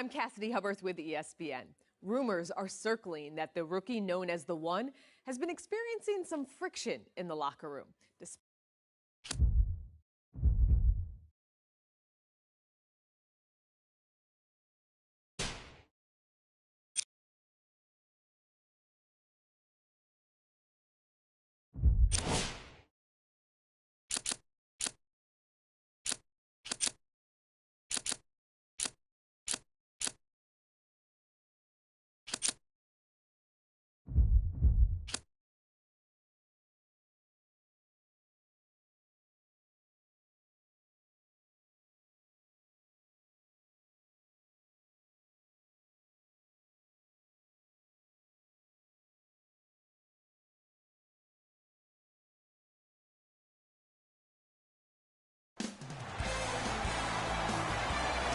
I'm Cassidy Hubbarth with ESPN. Rumors are circling that the rookie known as the One has been experiencing some friction in the locker room.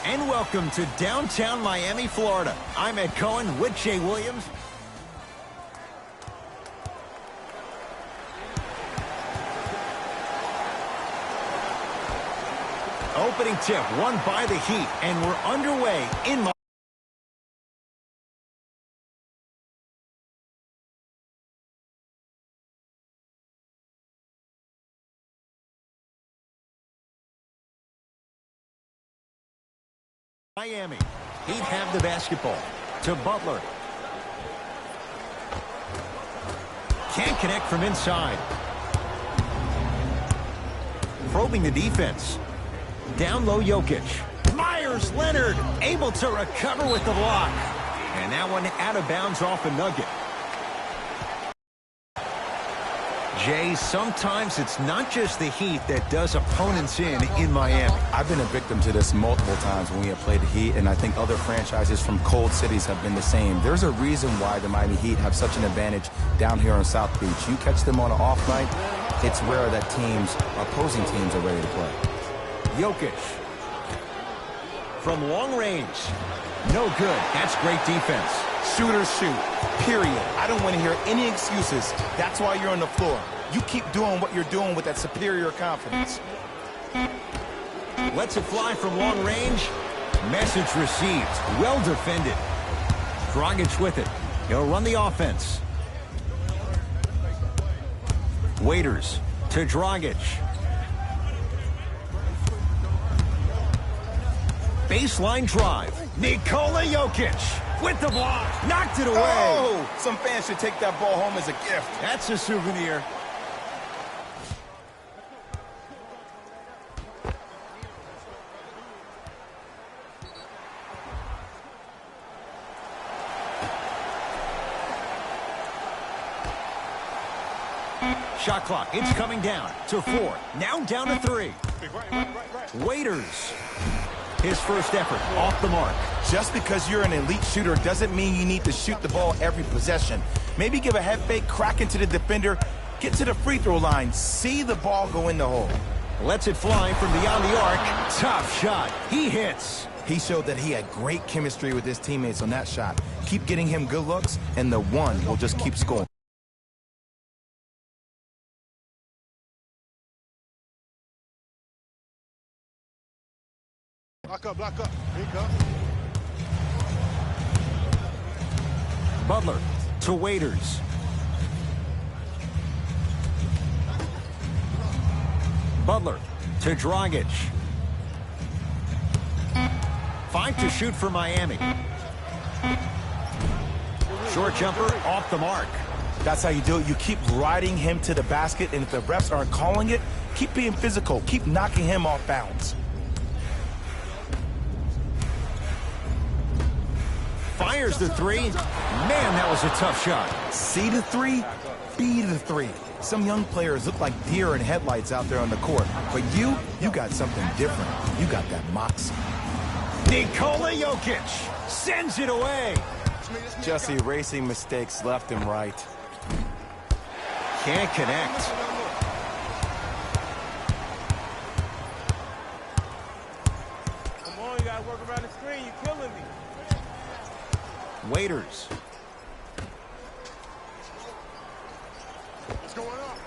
And welcome to downtown Miami, Florida. I'm Ed Cohen with Jay Williams. Opening tip won by the Heat, and we're underway in Miami. He'd have the basketball to Butler. Can't connect from inside. Probing the defense. Down low, Jokic. Myers Leonard able to recover with the block. And that one out of bounds off a nugget. Jay, sometimes it's not just the Heat that does opponents in Miami. I've been a victim to this multiple times when we have played the Heat, and I think other franchises from cold cities have been the same. There's a reason why the Miami Heat have such an advantage down here on South Beach. You catch them on an off night, it's rare that opposing teams are ready to play. Jokic. From long range. No good. That's great defense. Shooters shoot, period. I don't want to hear any excuses. That's why you're on the floor. You keep doing what you're doing with that superior confidence. Lets it fly from long range. Message received. Well defended. Dragic with it. He'll run the offense. Waiters to Dragic. Baseline drive. Nikola Jokic with the block. Knocked it away. Oh, some fans should take that ball home as a gift. That's a souvenir. Shot clock. It's coming down to 4. Now down to 3. Waiters. His first effort off the mark. Just because you're an elite shooter doesn't mean you need to shoot the ball every possession. Maybe give a head fake, crack into the defender, get to the free throw line, see the ball go in the hole. Lets it fly from beyond the arc. Tough shot. He hits. He showed that he had great chemistry with his teammates on that shot. Keep getting him good looks, and the One will just keep scoring. Block up. Here you go. Butler to Waiters. Butler to Dragic. 5 to shoot for Miami. Short jumper off the mark. That's how you do it. You keep riding him to the basket, and if the refs aren't calling it, keep being physical. Keep knocking him off bounds. Fires the 3. Man, that was a tough shot. See the 3, be the 3. Some young players look like deer in headlights out there on the court. But you got something different. You got that moxie. Nikola Jokic sends it away. Just erasing mistakes left and right. Can't connect. Come on, you gotta work around the screen. You're killing me. Waiters. What's going on?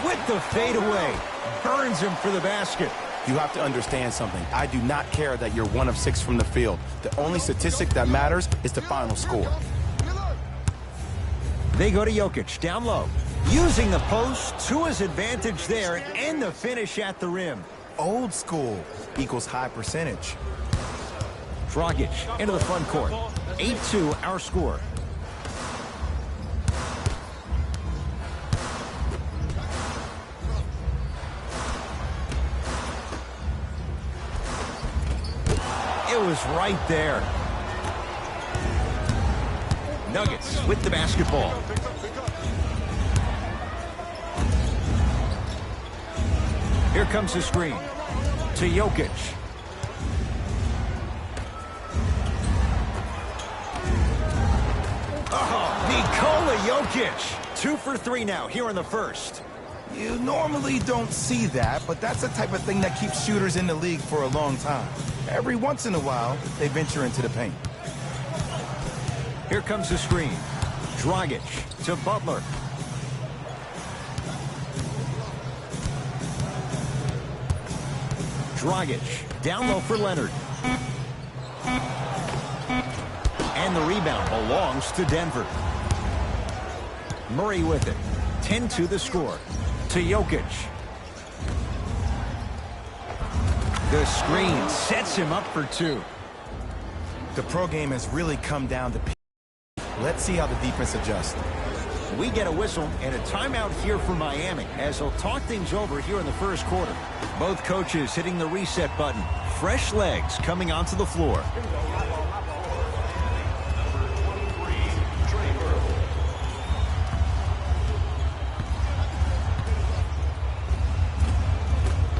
With the fadeaway. Burns him for the basket. You have to understand something. I do not care that you're 1 of 6 from the field. The only statistic that matters is the final score. They go to Jokic, down low. Using the post to his advantage there, and the finish at the rim. Old school equals high percentage. Dragic into the front court. 8-2 our score. It was right there. Nuggets with the basketball. Here comes the screen to Jokic. Oh, Nikola Jokic. 2 for 3 now here in the first. You normally don't see that, but that's the type of thing that keeps shooters in the league for a long time. Every once in a while, they venture into the paint. Here comes the screen. Dragic to Butler. Dragic down low for Leonard. And the rebound belongs to Denver. Murray with it. 10-2 the score. To Jokic. The screen sets him up for 2. The pro game has really come down to... Let's see how the defense adjusts. We get a whistle and a timeout here for Miami as they'll talk things over here in the first quarter. Both coaches hitting the reset button. Fresh legs coming onto the floor.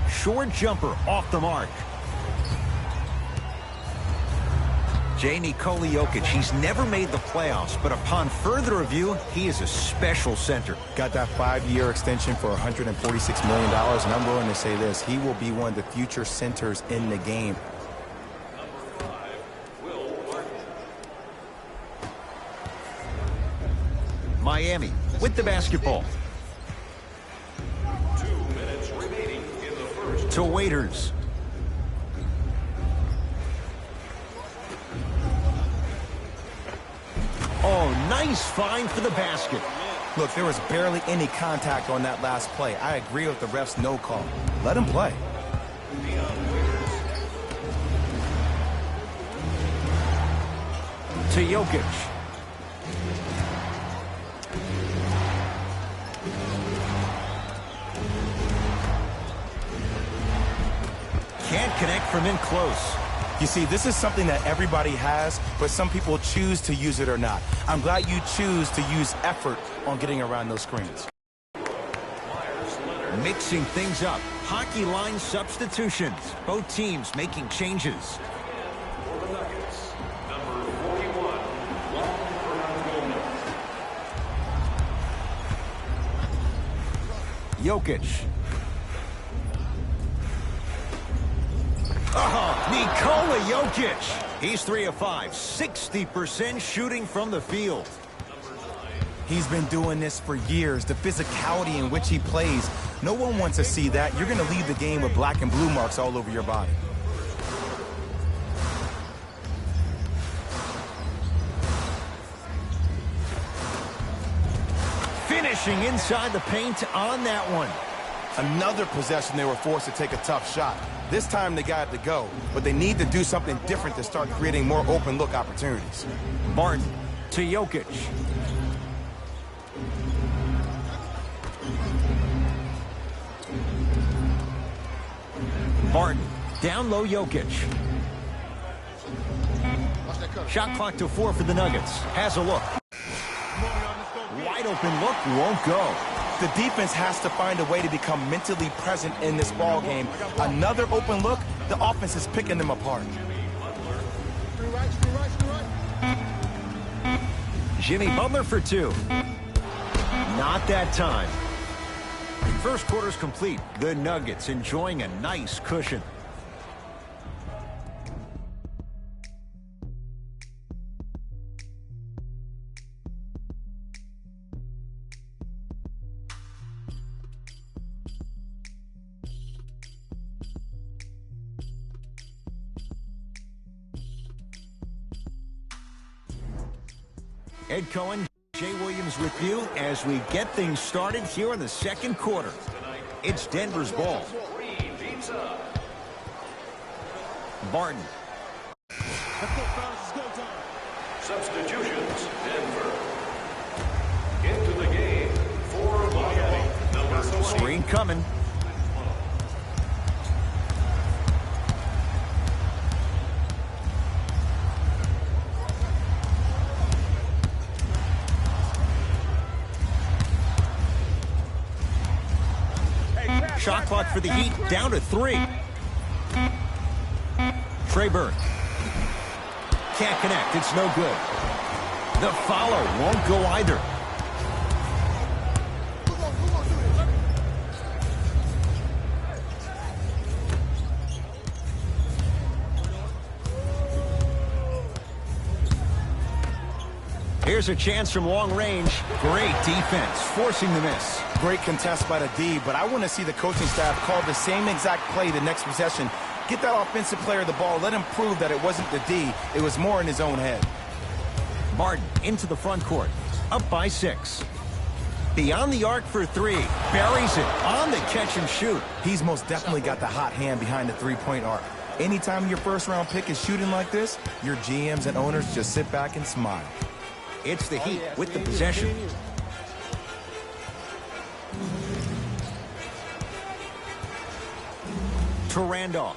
Short jumper off the mark. Nikola Jokic, he's never made the playoffs, but upon further review, he is a special center. Got that 5-year extension for $146 million, and I'm willing to say this, he will be one of the future centers in the game. Miami with the basketball. 2 minutes remaining in the first. To Waiters. Oh, nice find for the basket. Look, there was barely any contact on that last play. I agree with the ref's no call. Let him play. To Jokic. Can't connect from in close. You see, this is something that everybody has, but some people choose to use it or not. I'm glad you choose to use effort on getting around those screens. Mixing things up. Hockey line substitutions. Both teams making changes. For the Nuggets, number 41, Jokic. Oh, Nikola Jokic. He's 3 of 5, 60% shooting from the field. He's been doing this for years. The physicality in which he plays. No one wants to see that. You're going to leave the game with black and blue marks all over your body. Finishing inside the paint on that one. Another possession they were forced to take a tough shot. This time they got to go, but they need to do something different to start creating more open look opportunities. Martin to Jokic. Martin down low Jokic. Shot clock to 4 for the Nuggets. Has a look. Wide open look won't go. The defense has to find a way to become mentally present in this ball game. Another open look, the offense is picking them apart. Jimmy Butler for 2. Not that time. First quarter's complete. The Nuggets enjoying a nice cushion. Ed Cohen, Jay Williams with you as we get things started here in the second quarter. It's Denver's ball. Barton. Substitutions, Denver. Into the game for Miami, number 20. Screen coming. Shot clock for the Heat down to 3. Trey Burke. Can't connect. It's no good. The follow won't go either. Here's a chance from long range. Great defense, forcing the miss. Great contest by the D, but I want to see the coaching staff call the same exact play the next possession. Get that offensive player the ball. Let him prove that it wasn't the D. It was more in his own head. Barton into the front court. Up by 6. Beyond the arc for 3. Buries it on the catch and shoot. He's most definitely got the hot hand behind the three-point arc. Anytime your first-round pick is shooting like this, your GMs and owners just sit back and smile. It's the Heat with the possession. To Randolph.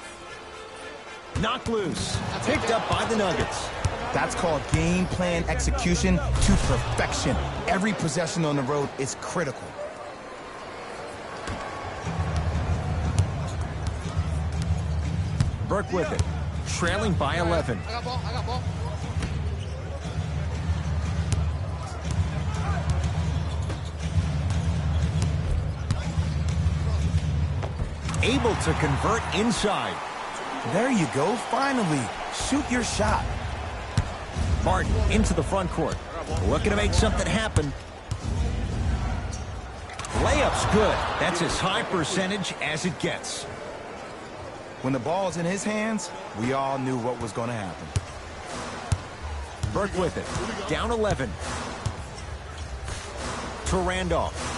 Knocked loose. Picked up by the Nuggets. That's called game plan execution to perfection. Every possession on the road is critical. Burke with it. Trailing by 11. Able to convert inside. There you go, finally. Shoot your shot. Barton into the front court. Looking to make something happen. Layup's good. That's as high percentage as it gets. When the ball's in his hands, we all knew what was going to happen. Burke with it. Down 11. To Randolph.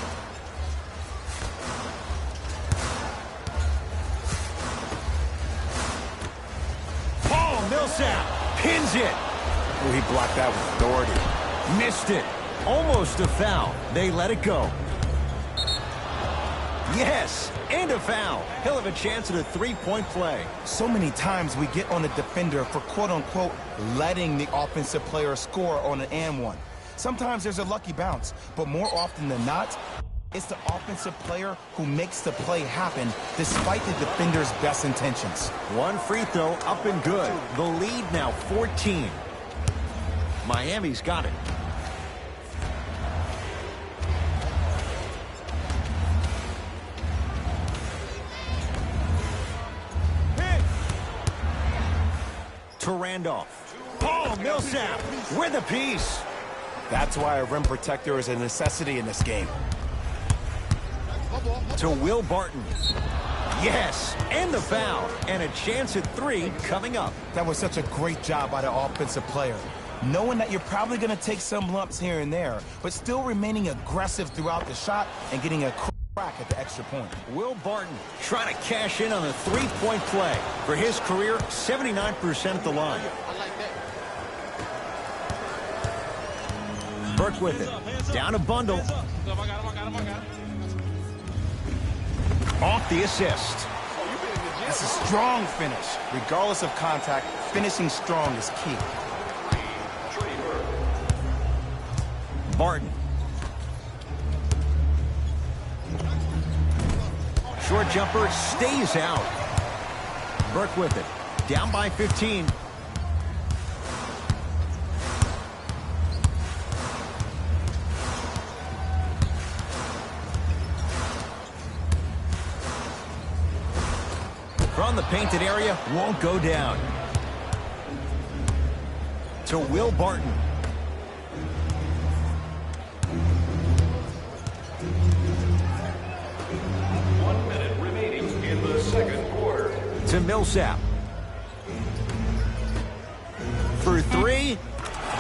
Millsap pins it. Oh, he blocked that with authority. Missed it. Almost a foul. They let it go. Yes, and a foul. He'll have a chance at a three-point play. So many times we get on the defender for quote-unquote letting the offensive player score on an and one. Sometimes there's a lucky bounce, but more often than not, it's the offensive player who makes the play happen despite the defender's best intentions. One free throw up and good. The lead now 14. Miami's got it. To Randolph. Oh, Millsap with a piece. That's why a rim protector is a necessity in this game. To Will Barton. Yes, and the foul. And a chance at 3 coming up. That was such a great job by the offensive player. Knowing that you're probably going to take some lumps here and there, but still remaining aggressive throughout the shot and getting a crack at the extra point. Will Barton trying to cash in on the three-point play. For his career, 79% at the line. Burke with it. Down a bundle. Off the assist. That's a strong finish. Regardless of contact, finishing strong is key. Barton. Short jumper stays out. Burke with it. Down by 15. From the painted area, won't go down. To Will Barton. To Millsap. For 3.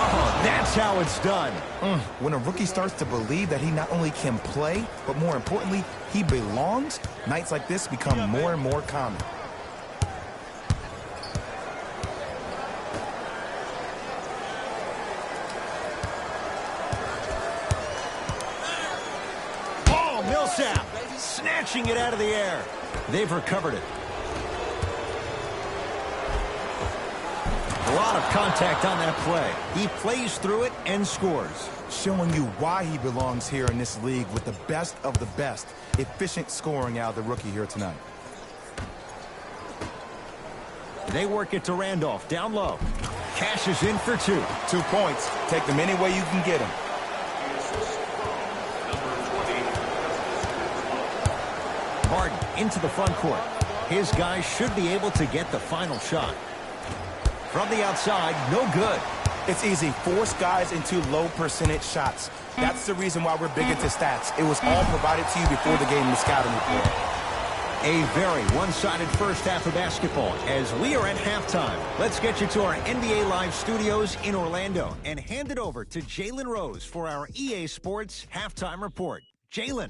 Oh, that's how it's done. When a rookie starts to believe that he not only can play, but more importantly, he belongs, nights like this become more and more common. Oh, Millsap snatching it out of the air. They've recovered it. A lot of contact on that play. He plays through it and scores. Showing you why he belongs here in this league with the best of the best. Efficient scoring out of the rookie here tonight. They work it to Randolph, down low. Cashes in for 2. 2 points. Take them any way you can get them. Martin into the front court. His guys should be able to get the final shot. From the outside, no good. It's easy. Force guys into low percentage shots. That's the reason why we're big into stats. It was all provided to you before the game in the scouting report. A very one-sided first half of basketball as we are at halftime. Let's get you to our NBA Live studios in Orlando and hand it over to Jalen Rose for our EA Sports halftime report. Jalen.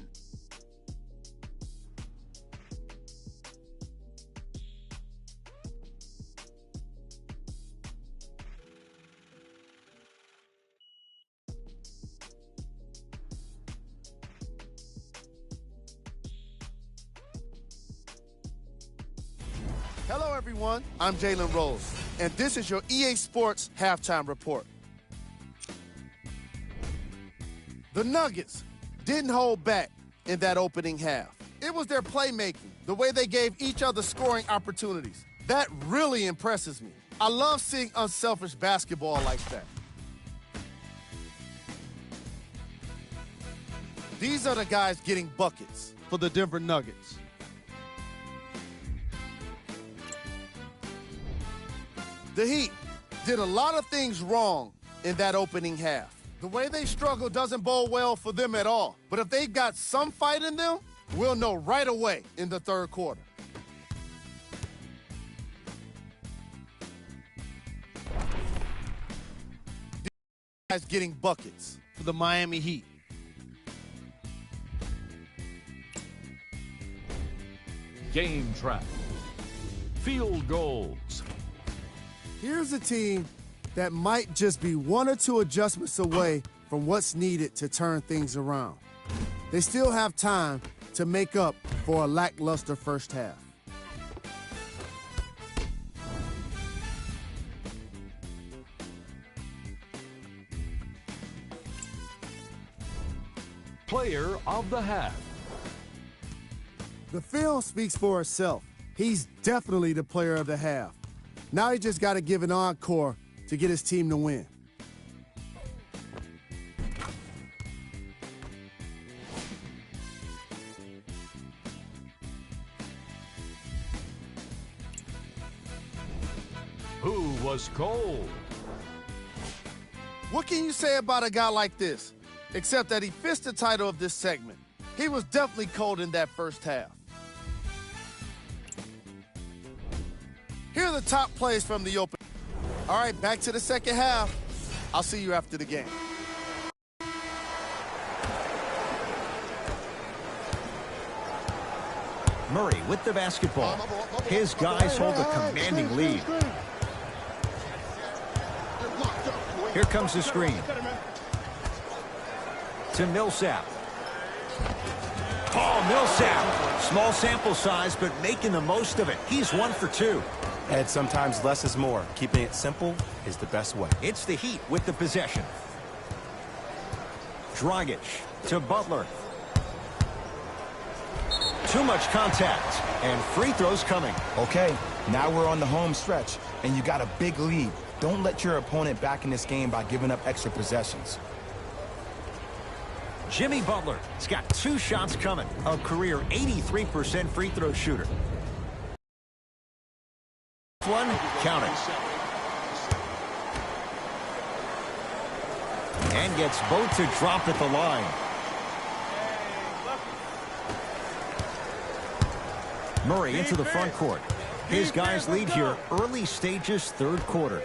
Hello, everyone. I'm Jalen Rose, and this is your EA Sports halftime report. The Nuggets didn't hold back in that opening half. It was their playmaking, the way they gave each other scoring opportunities. That really impresses me. I love seeing unselfish basketball like that. These are the guys getting buckets for the Denver Nuggets. The Heat did a lot of things wrong in that opening half. The way they struggle doesn't bode well for them at all. But if they've got some fight in them, we'll know right away in the third quarter. These guys getting buckets for the Miami Heat. Game track. Field goals. Here's a team that might just be 1 or 2 adjustments away from what's needed to turn things around. They still have time to make up for a lackluster first half. Player of the half. The film speaks for itself. He's definitely the player of the half. Now he just got to give an encore to get his team to win. Who was cold? What can you say about a guy like this? Except that he fits the title of this segment. He was definitely cold in that first half. Here are the top plays from the open. All right, back to the second half. I'll see you after the game. Murray with the basketball. His guys hold a commanding lead. Here comes the screen. To Millsap. Oh, Millsap. Small sample size, but making the most of it. He's 1 for 2. And sometimes less is more. Keeping it simple is the best way. It's the Heat with the possession. Dragic to Butler. Too much contact, and free throws coming. Okay, now we're on the home stretch, and you got a big lead. Don't let your opponent back in this game by giving up extra possessions. Jimmy Butler has got 2 shots coming. A career 83% free throw shooter. One, count it. And gets both to drop at the line. Murray into the front court. His guys lead here early stages, third quarter.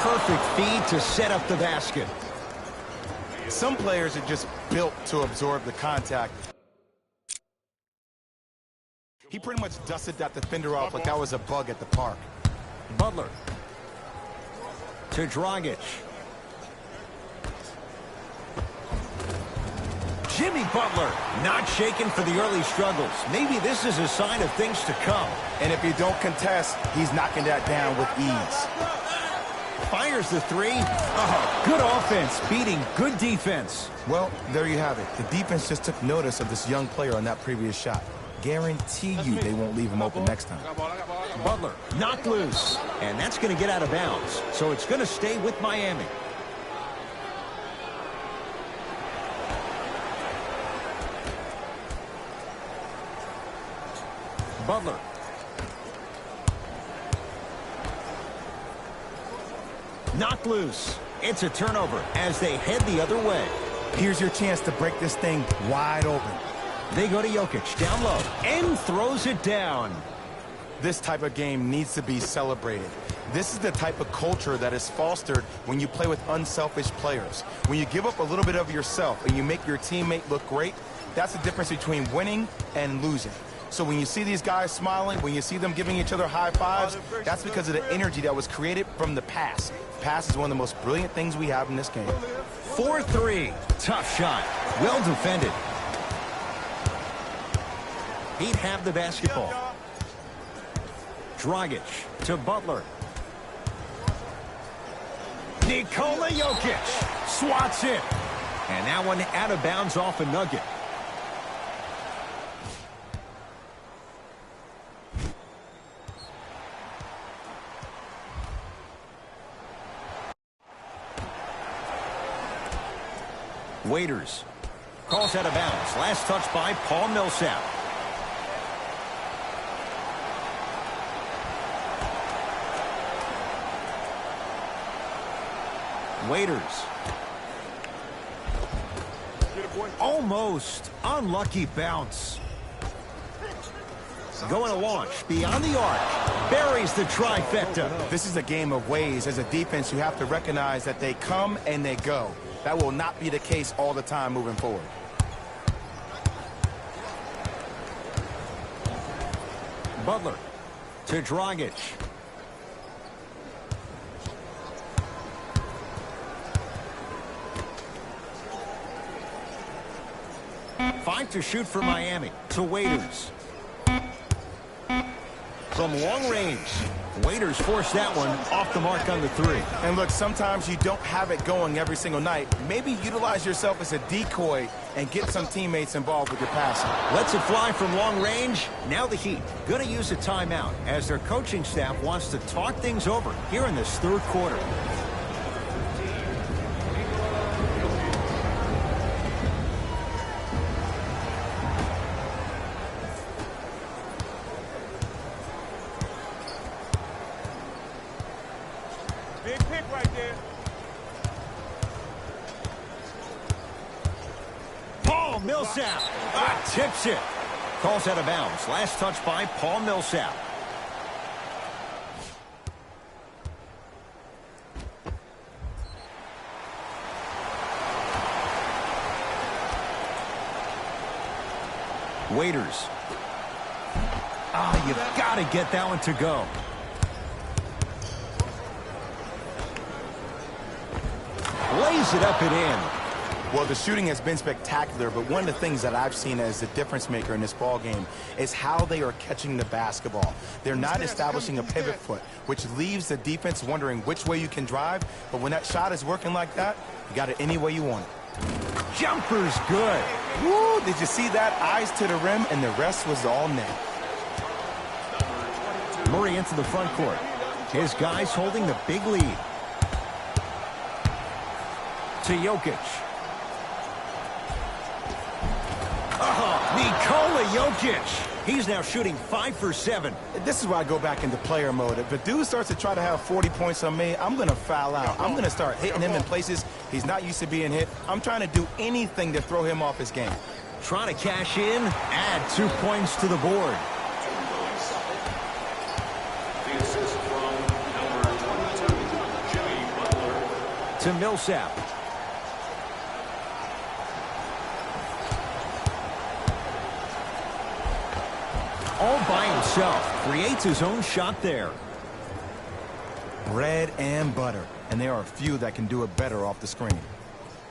perfect feed to set up the basket. Some players are just built to absorb the contact. He pretty much dusted that defender off like that was a bug at the park. Butler to Dragic. Jimmy Butler not shaken for the early struggles. Maybe this is a sign of things to come. And if you don't contest, he's knocking that down with ease. Fires the three. Good offense beating good defense. Well, there you have it. The defense just took notice of this young player on that previous shot. Guarantee you they won't leave him open next time. Butler knocked loose, and that's going to get out of bounds, so it's going to stay with Miami. Butler. Knocked loose. It's a turnover as they head the other way. Here's your chance to break this thing wide open. They go to Jokic, down low, and throws it down. This type of game needs to be celebrated. This is the type of culture that is fostered when you play with unselfish players. When you give up a little bit of yourself and you make your teammate look great, that's the difference between winning and losing. So when you see these guys smiling, when you see them giving each other high fives, that's because of the energy that was created from the pass. Pass is one of the most brilliant things we have in this game. 4-3. Tough shot. Well defended. He'd have the basketball. Dragic to Butler. Nikola Jokic swats it. And that one out of bounds off a nugget. Waiters calls out of bounds. Last touch by Paul Millsap. Waiters. Almost unlucky bounce. Going to launch beyond the arc. Buries the trifecta. This is a game of ways. As a defense, you have to recognize that they come and they go. That will not be the case all the time moving forward. Butler to Dragic. Five to shoot for Miami. To Waiters. From long range, Waiters forced that one off the mark on the three. And look, sometimes you don't have it going every single night. Maybe utilize yourself as a decoy and get some teammates involved with your passing. Lets it fly from long range. Now the Heat going to use a timeout as their coaching staff wants to talk things over here in this third quarter. Big pick right there. Paul Millsap tips it. Calls out of bounds. Last touch by Paul Millsap. Waiters. You've got to get that one to go. Lays it up and in. Well, the shooting has been spectacular, but one of the things that I've seen as the difference maker in this ball game is how they are catching the basketball. They're not establishing a pivot foot, which leaves the defense wondering which way you can drive, but when that shot is working like that, you got it any way you want it. Jumper's good. Woo, did you see that? Eyes to the rim, and the rest was all net. Murray into the front court. His guys holding the big lead. To Jokic. Nikola Jokic. He's now shooting 5 for 7. This is where I go back into player mode. If a dude starts to try to have 40 points on me, I'm going to foul out. I'm going to start hitting him in places he's not used to being hit. I'm trying to do anything to throw him off his game. Trying to cash in, add 2 points to the board. The assist from number 22, Jimmy Butler. to Millsap. All by himself, creates his own shot there. Bread and butter, and there are a few that can do it better off the screen.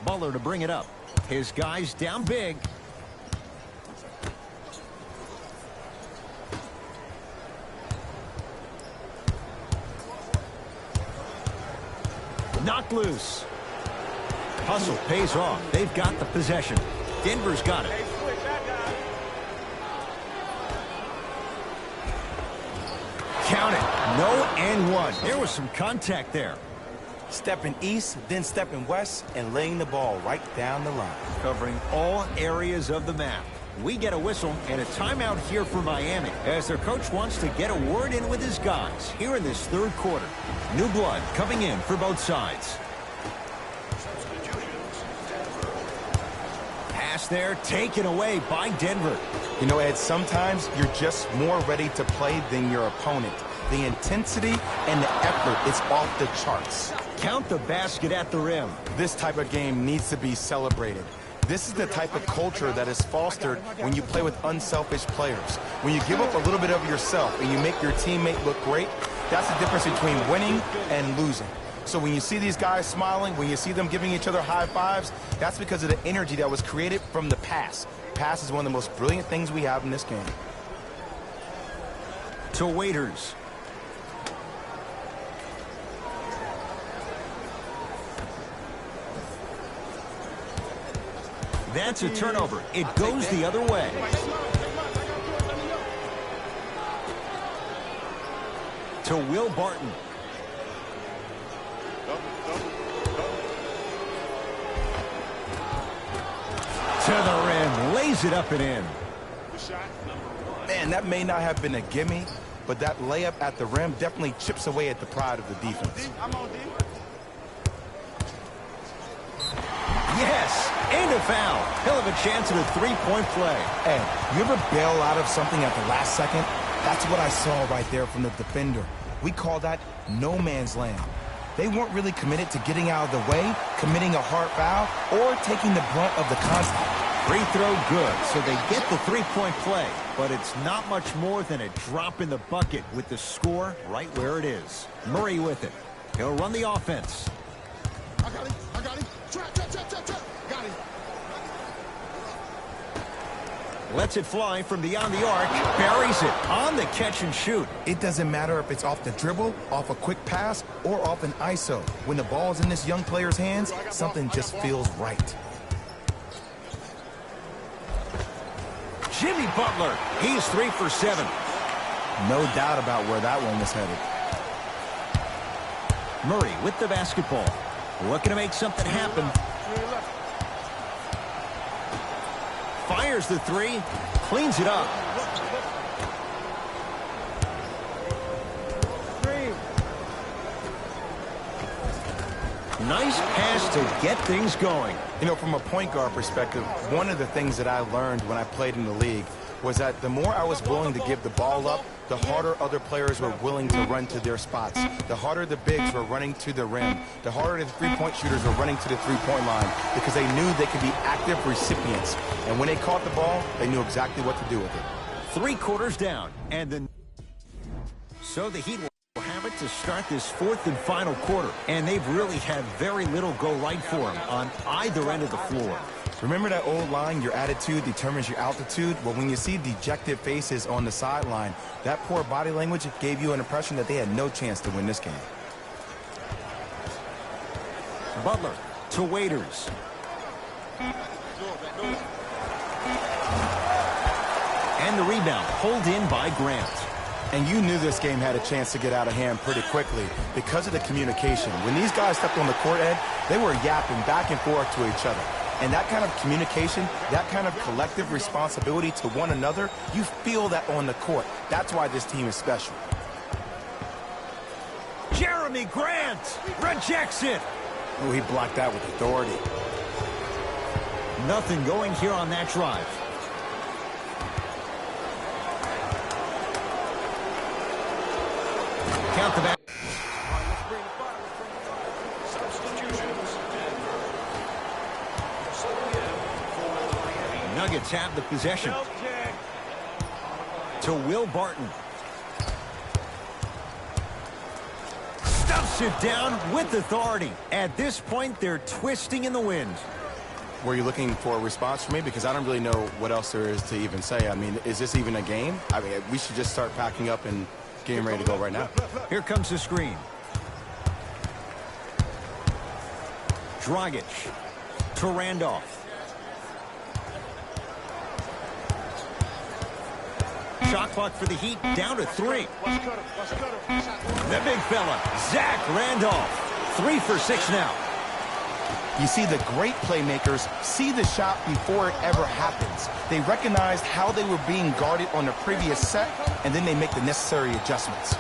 Butler to bring it up. His guys down big. Knocked loose. Hustle pays off. They've got the possession. Denver's got it. Count it. No and one. There was some contact there. Stepping east, then stepping west, and laying the ball right down the line. Covering all areas of the map. We get a whistle and a timeout here for Miami as their coach wants to get a word in with his guys here in this third quarter. New blood coming in for both sides. Pass there taken away by Denver. You know, Ed, sometimes you're just more ready to play than your opponent. The intensity and the effort is off the charts. Count the basket at the rim. This type of game needs to be celebrated. This is the type of culture that is fostered when you play with unselfish players. When you give up a little bit of yourself and you make your teammate look great, that's the difference between winning and losing. So when you see these guys smiling, when you see them giving each other high fives, that's because of the energy that was created from the pass. Pass is one of the most brilliant things we have in this game. To Waiters. That's a turnover. It goes the other way. To Will Barton. To the rim. Lays it up and in. Man, that may not have been a gimme, but that layup at the rim definitely chips away at the pride of the defense. Yes, and a foul. He'll have a chance at a three-point play. Hey, you ever bail out of something at the last second? That's what I saw right there from the defender. We call that no man's land. They weren't really committed to getting out of the way, committing a hard foul, or taking the brunt of the contact. Free throw good, so they get the three-point play. But it's not much more than a drop in the bucket with the score right where it is. Murray with it. He'll run the offense. I got him. I got him. Trap. Got him. Lets it fly from beyond the arc. Buries it on the catch and shoot. It doesn't matter if it's off the dribble, off a quick pass, or off an ISO. When the ball's in this young player's hands, something just feels right. Jimmy Butler. He's 3 for 7. No doubt about where that one was headed. Murray with the basketball. Looking to make something happen. Fires the three. Cleans it up. Nice pass to get things going. You know, from a point guard perspective, one of the things that I learned when I played in the league was that the more I was willing to give the ball up, the harder other players were willing to run to their spots. The harder the bigs were running to the rim. The harder the three-point shooters were running to the three-point line because they knew they could be active recipients. And when they caught the ball, they knew exactly what to do with it. 3 quarters down. And then so the Heat will have it to start this fourth and final quarter. And they've really had very little go right for them on either end of the floor. Remember that old line, your attitude determines your altitude? Well, when you see dejected faces on the sideline, that poor body language gave you an impression that they had no chance to win this game. Butler to Waiters. And the rebound pulled in by Grant. And you knew this game had a chance to get out of hand pretty quickly because of the communication. When these guys stepped on the court, Ed, they were yapping back and forth to each other. And that kind of communication, that kind of collective responsibility to one another, you feel that on the court. That's why this team is special. Jeremy Grant rejects it. Oh, he blocked that with authority. Nothing going here on that drive. Count the back. have the possession. To Will Barton. Stuffs it down with authority. At this point, they're twisting in the wind. Were you looking for a response from me? Because I don't really know what else there is to even say. I mean, is this even a game? I mean, we should just start packing up and getting ready to go right now. Here comes the screen. Dragic to Randolph. Shot clock for the Heat down to 3. The big fella, Zach Randolph. 3 for 6 now. You see, the great playmakers see the shot before it ever happens. They recognized how they were being guarded on the previous set, and then they make the necessary adjustments.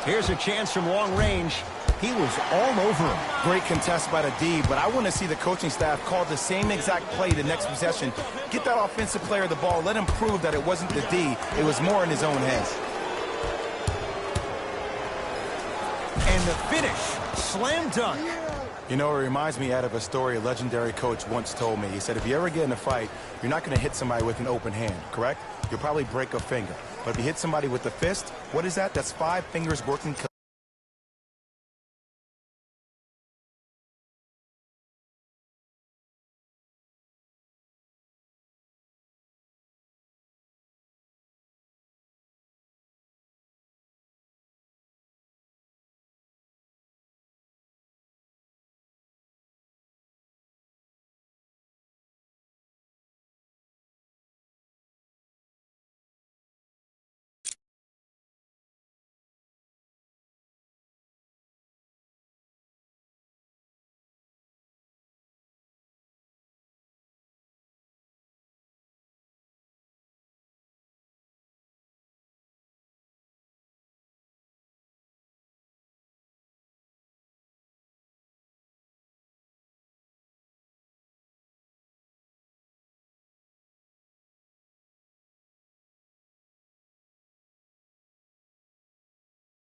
Here's a chance from long range. He was all over him. Great contest by the D, but I want to see the coaching staff call the same exact play the next possession. Get that offensive player the ball. Let him prove that it wasn't the D. It was more in his own head. And the finish, slam dunk. You know, it reminds me out of a story a legendary coach once told me. He said, if you ever get in a fight, you're not going to hit somebody with an open hand, correct? You'll probably break a finger. But if you hit somebody with the fist, what is that? That's 5 fingers working.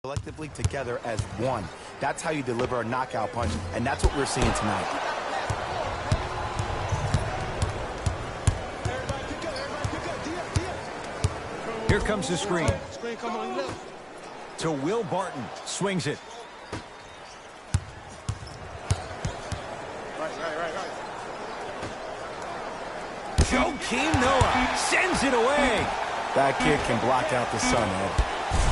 Collectively together as one. That's how you deliver a knockout punch, and that's what we're seeing tonight. Here comes the screen. To Will Barton. Swings it. Joakim Noah sends it away. That kid can block out the sun, Ed.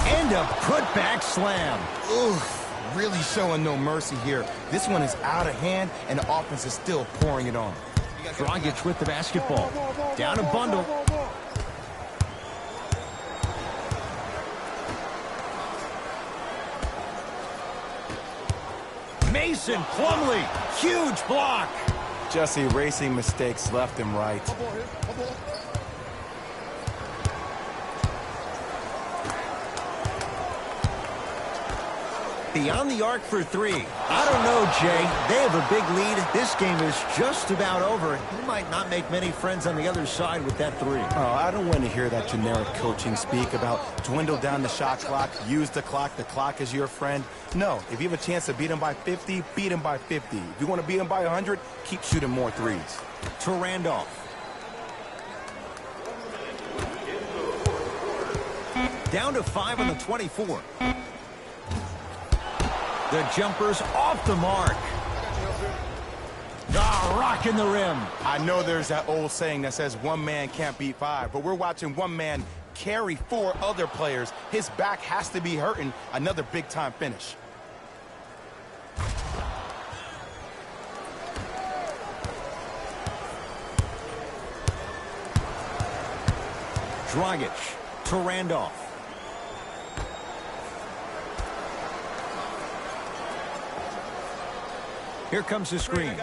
And a putback slam. Oof, really showing no mercy here. This one is out of hand, and the offense is still pouring it on. Dragic with the basketball. Down a bundle. Mason Plumlee, huge block. Just erasing mistakes left and right. Beyond the arc for 3. I don't know, Jay. They have a big lead. This game is just about over. He might not make many friends on the other side with that 3. Oh, I don't want to hear that generic coaching speak about dwindle down the shot clock, use the clock is your friend. No, if you have a chance to beat him by 50, beat him by 50. If you want to beat him by 100, keep shooting more threes. To Randolph. Down to 5 on the 24. The jumper's off the mark. Rocking the rim. I know there's that old saying that says one man can't beat 5, but we're watching one man carry 4 other players. His back has to be hurting. Another big-time finish. Dragic to Randolph. Here comes the screen.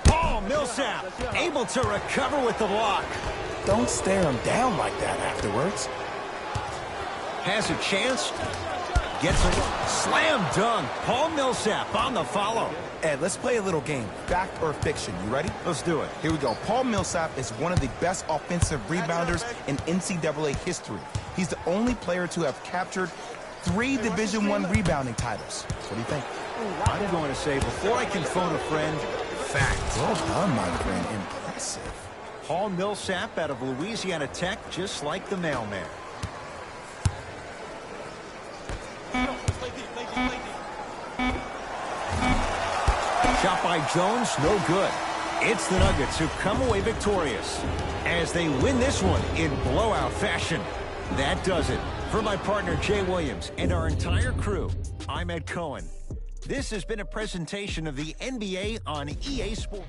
Paul Millsap able to recover with the block. Don't stare him down like that afterwards. Has a chance. Gets a slam dunk. Paul Millsap on the follow. Ed, let's play a little game. Fact or fiction. You ready? Let's do it. Here we go. Paul Millsap is one of the best offensive rebounders in NCAA history. He's the only player to have captured 3 Division I rebounding titles. What do you think? I'm going to say, before I can phone a friend, fact. Well done, my friend. Impressive. Paul Millsap out of Louisiana Tech, just like the mailman. Shot by Jones, no good. It's the Nuggets who come away victorious as they win this one in blowout fashion. That does it. For my partner, Jay Williams, and our entire crew, I'm Ed Cohen. This has been a presentation of the NBA on EA Sports.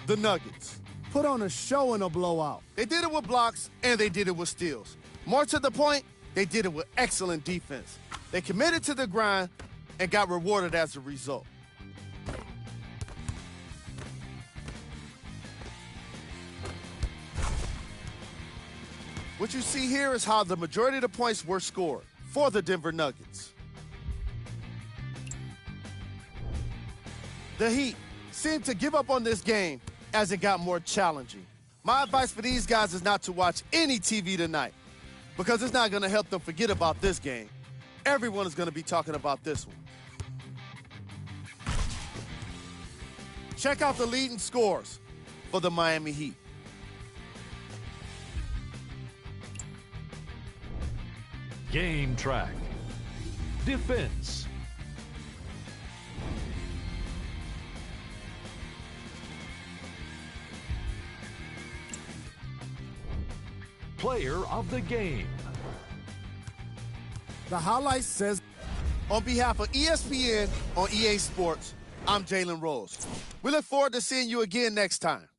The Nuggets put on a show in a blowout. They did it with blocks, and they did it with steals. More to the point, they did it with excellent defense. They committed to the grind and got rewarded as a result. What you see here is how the majority of the points were scored for the Denver Nuggets. The Heat seemed to give up on this game as it got more challenging. My advice for these guys is not to watch any TV tonight because it's not going to help them forget about this game. Everyone is going to be talking about this one. Check out the leading scores for the Miami Heat. Game track. Defense. Player of the game. The highlight says, on behalf of ESPN on EA Sports, I'm Jalen Rose. We look forward to seeing you again next time.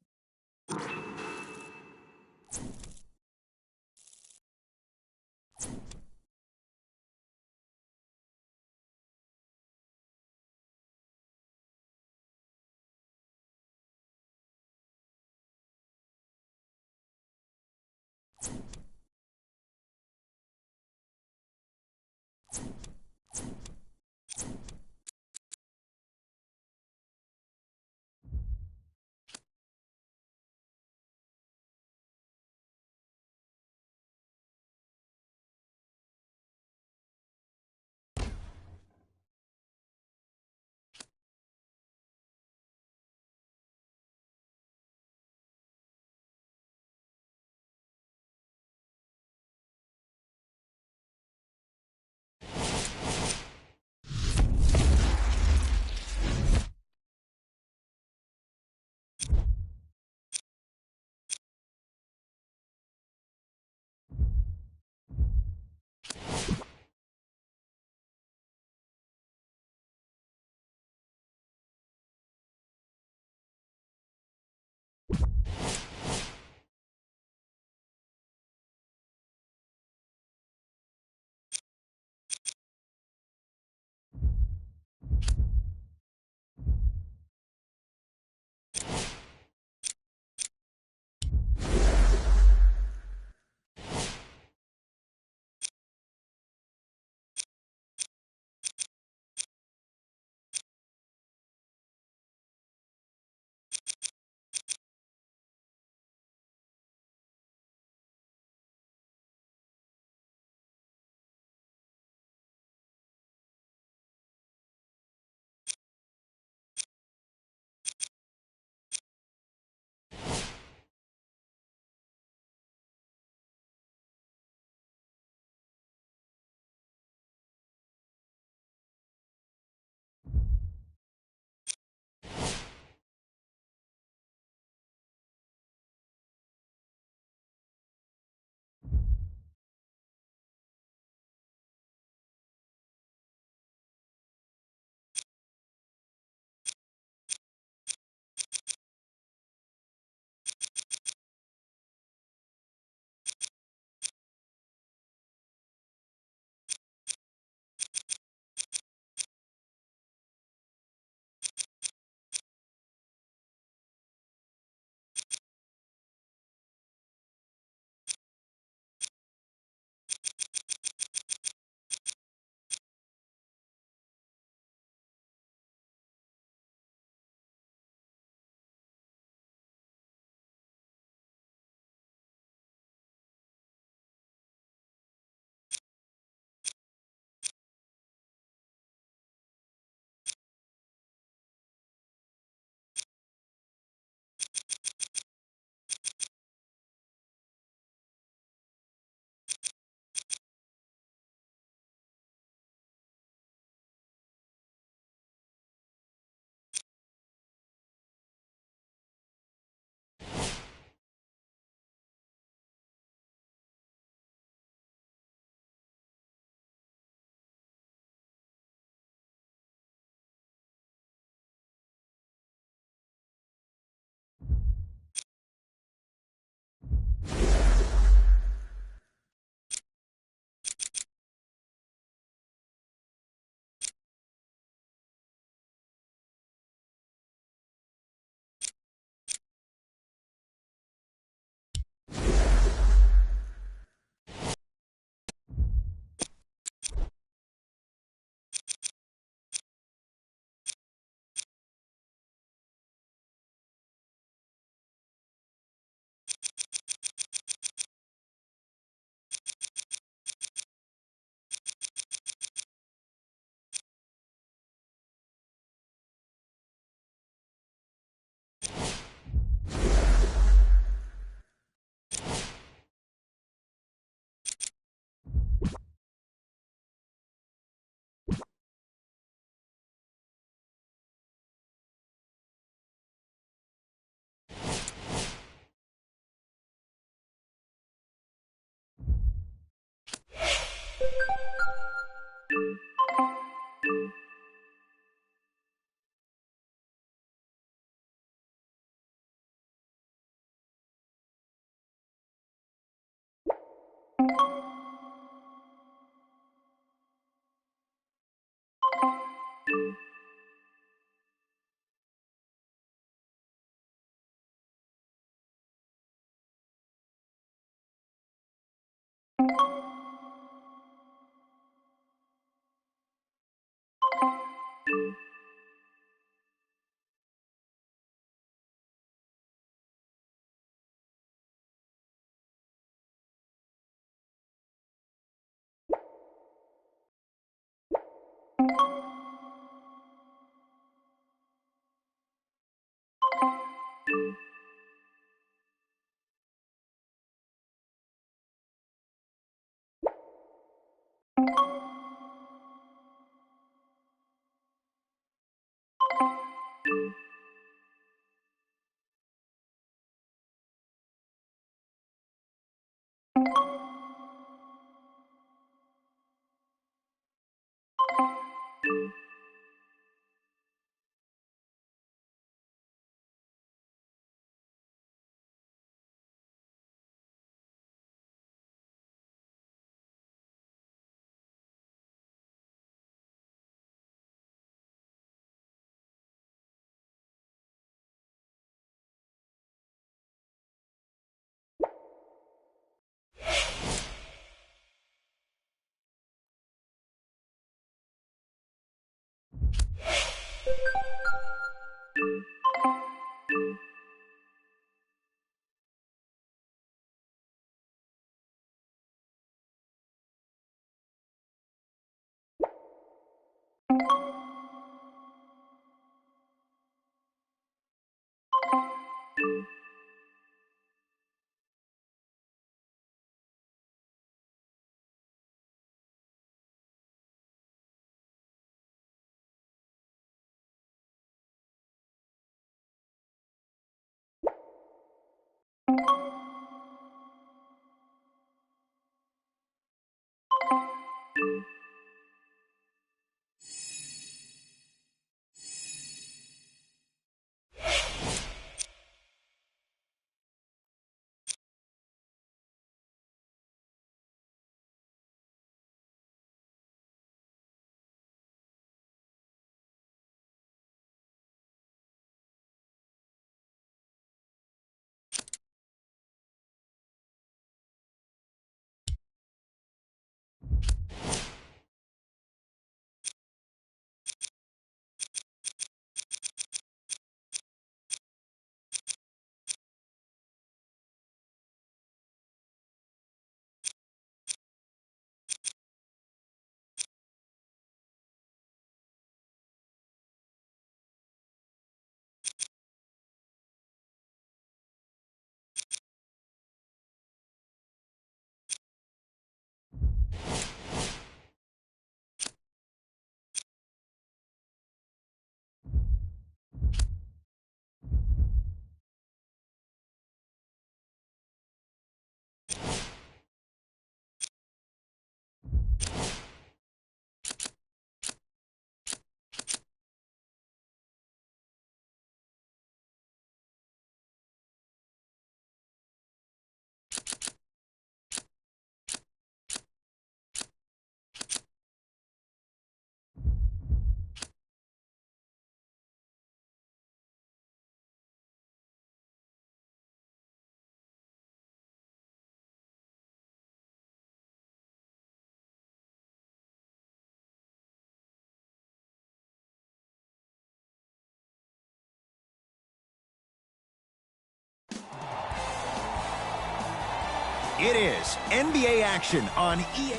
It is NBA action on EA.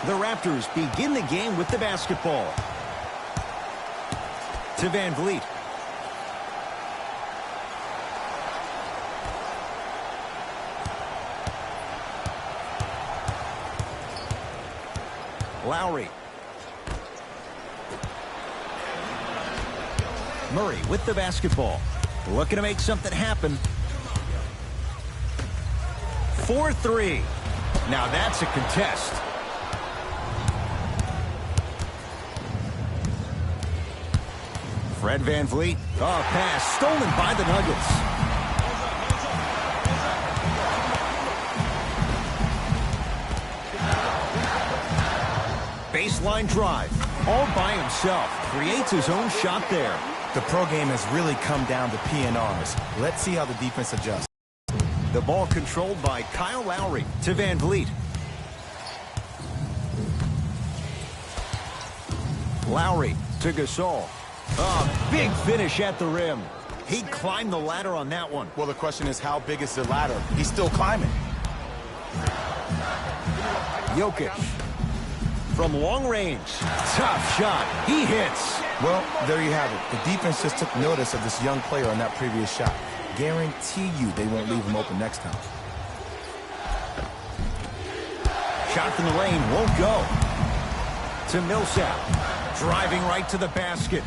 The Raptors begin the game with the basketball. To Van Vliet. Lowry. Murray with the basketball. Looking to make something happen. 4-3. Now that's a contest. Fred Van Vliet. Oh, pass stolen by the Nuggets. Baseline drive. All by himself. Creates his own shot there. The pro game has really come down to P&Rs. Let's see how the defense adjusts. The ball controlled by Kyle Lowry to Van Vliet. Lowry to Gasol. Oh, big finish at the rim. He climbed the ladder on that one. Well, the question is, how big is the ladder? He's still climbing. Jokic. From long range. Tough shot. He hits. Well, there you have it. The defense just took notice of this young player on that previous shot. Guarantee you they won't leave him open next time. Shot from the lane won't go. To Millsap. Driving right to the basket.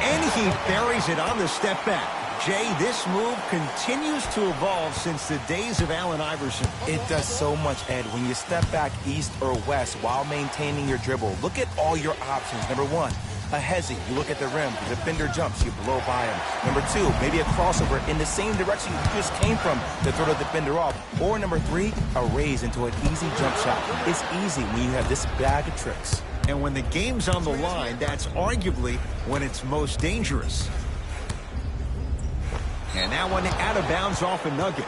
And he buries it on the step back. Jay, this move continues to evolve since the days of Allen Iverson. It does so much, Ed. When you step back east or west while maintaining your dribble, look at all your options. Number one, a hezzy. You look at the rim. The defender jumps. You blow by him. Number two, maybe a crossover in the same direction you just came from to throw the defender off. Or number three, a raise into an easy jump shot. It's easy when you have this bag of tricks. And when the game's on the line, that's arguably when it's most dangerous. And that one out of bounds off a nugget.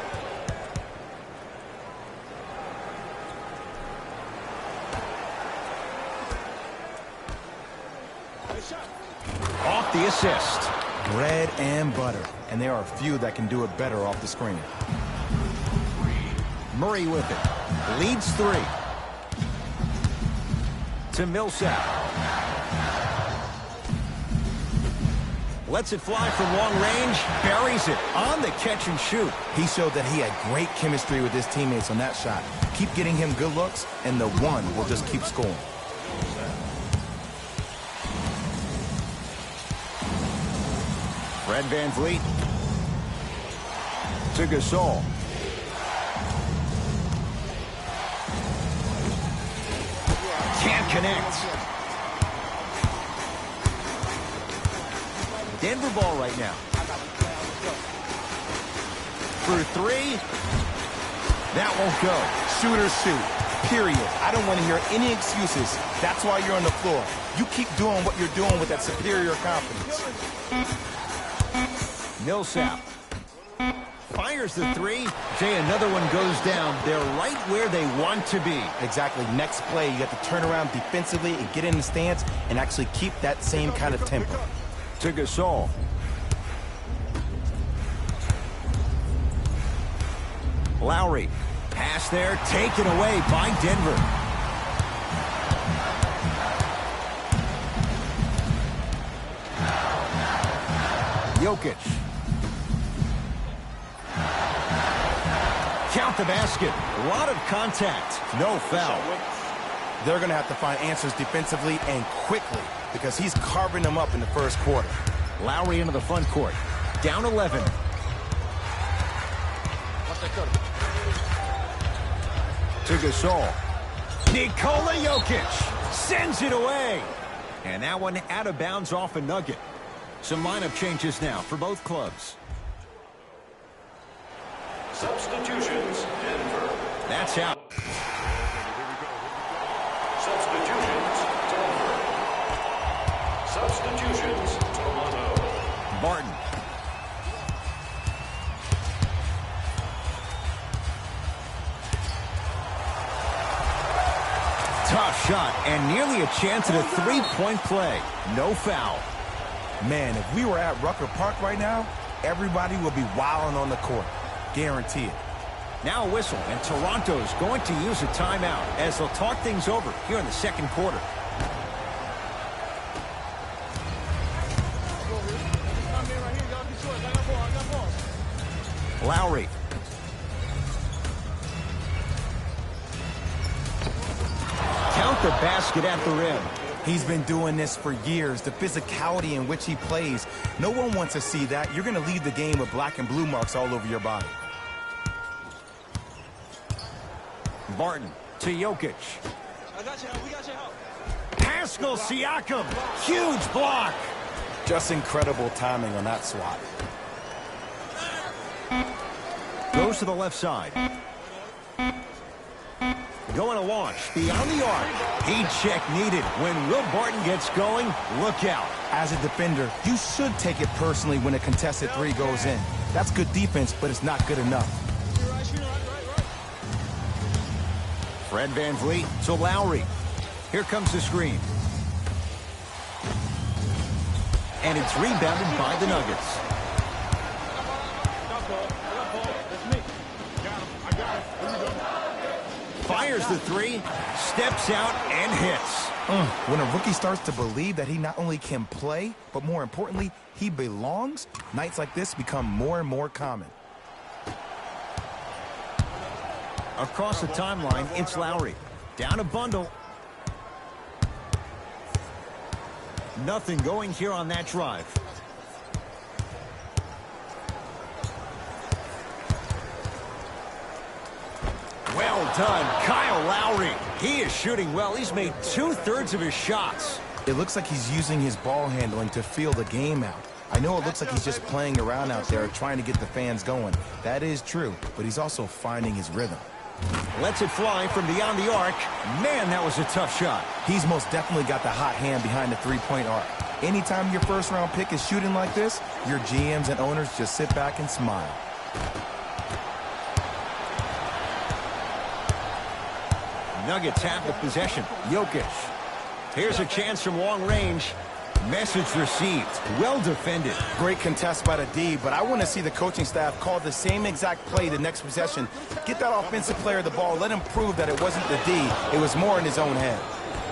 Off the assist. Bread and butter. And there are a few that can do it better off the screen. Murray with it. Leads three. To Millsap. Lets it fly from long range. Buries it on the catch and shoot. He showed that he had great chemistry with his teammates on that shot. Keep getting him good looks, and the one will just keep scoring. Fred VanVleet. To Gasol. Can't connect. Denver ball right now. For three. That won't go. Shooters shoot. Period. I don't want to hear any excuses. That's why you're on the floor. You keep doing what you're doing with that superior confidence. Millsap. Fires the three. Jay, another one goes down. They're right where they want to be. Exactly. Next play, you have to turn around defensively and get in the stance and actually keep that same kind of tempo. To Gasol. Lowry. Pass there, taken away by Denver. Jokic. Count the basket. A lot of contact. No foul. They're going to have to find answers defensively and quickly because he's carving them up in the first quarter. Lowry into the front court. Down 11. To Gasol. Nikola Jokic sends it away. And that one out of bounds off a nugget. Some lineup changes now for both clubs. Substitutions, Denver. That's out. Substitutions, Denver. Substitutions, Toronto. Barton. Tough shot and nearly a chance at a three-point play. No foul. Man, if we were at Rucker Park right now, everybody would be wilding on the court. Guarantee it. Now a whistle, and Toronto's going to use a timeout as they'll talk things over here in the second quarter. Lowry. Count the basket at the rim. He's been doing this for years. The physicality in which he plays. No one wants to see that. You're going to leave the game with black and blue marks all over your body. Barton to Jokic. I got you. We got your help. Pascal Siakam. Huge block. Just incredible timing on that swat. Goes to the left side. Going to launch beyond the arc. Heat check needed. When Will Barton gets going, look out. As a defender, you should take it personally when a contested three goes in. That's good defense, but it's not good enough. Fred VanVleet to Lowry. Here comes the screen. And it's rebounded by the Nuggets. Fires the three, steps out, and hits. When a rookie starts to believe that he not only can play, but more importantly, he belongs, nights like this become more and more common. Across the timeline, it's Lowry. Down a bundle. Nothing going here on that drive. Well done, Kyle Lowry. He is shooting well. He's made 2/3 of his shots. It looks like he's using his ball handling to feel the game out. I know it looks like he's just playing around out there trying to get the fans going. That is true, but he's also finding his rhythm. Lets it fly from beyond the arc. Man, that was a tough shot. He's most definitely got the hot hand behind the three-point arc. Anytime your first-round pick is shooting like this, your GMs and owners just sit back and smile. Nuggets have the possession. Jokic. Here's a chance from long range. Message received. Well defended. Great contest by the D, but I want to see the coaching staff call the same exact play the next possession. Get that offensive player the ball. Let him prove that it wasn't the D. It was more in his own head.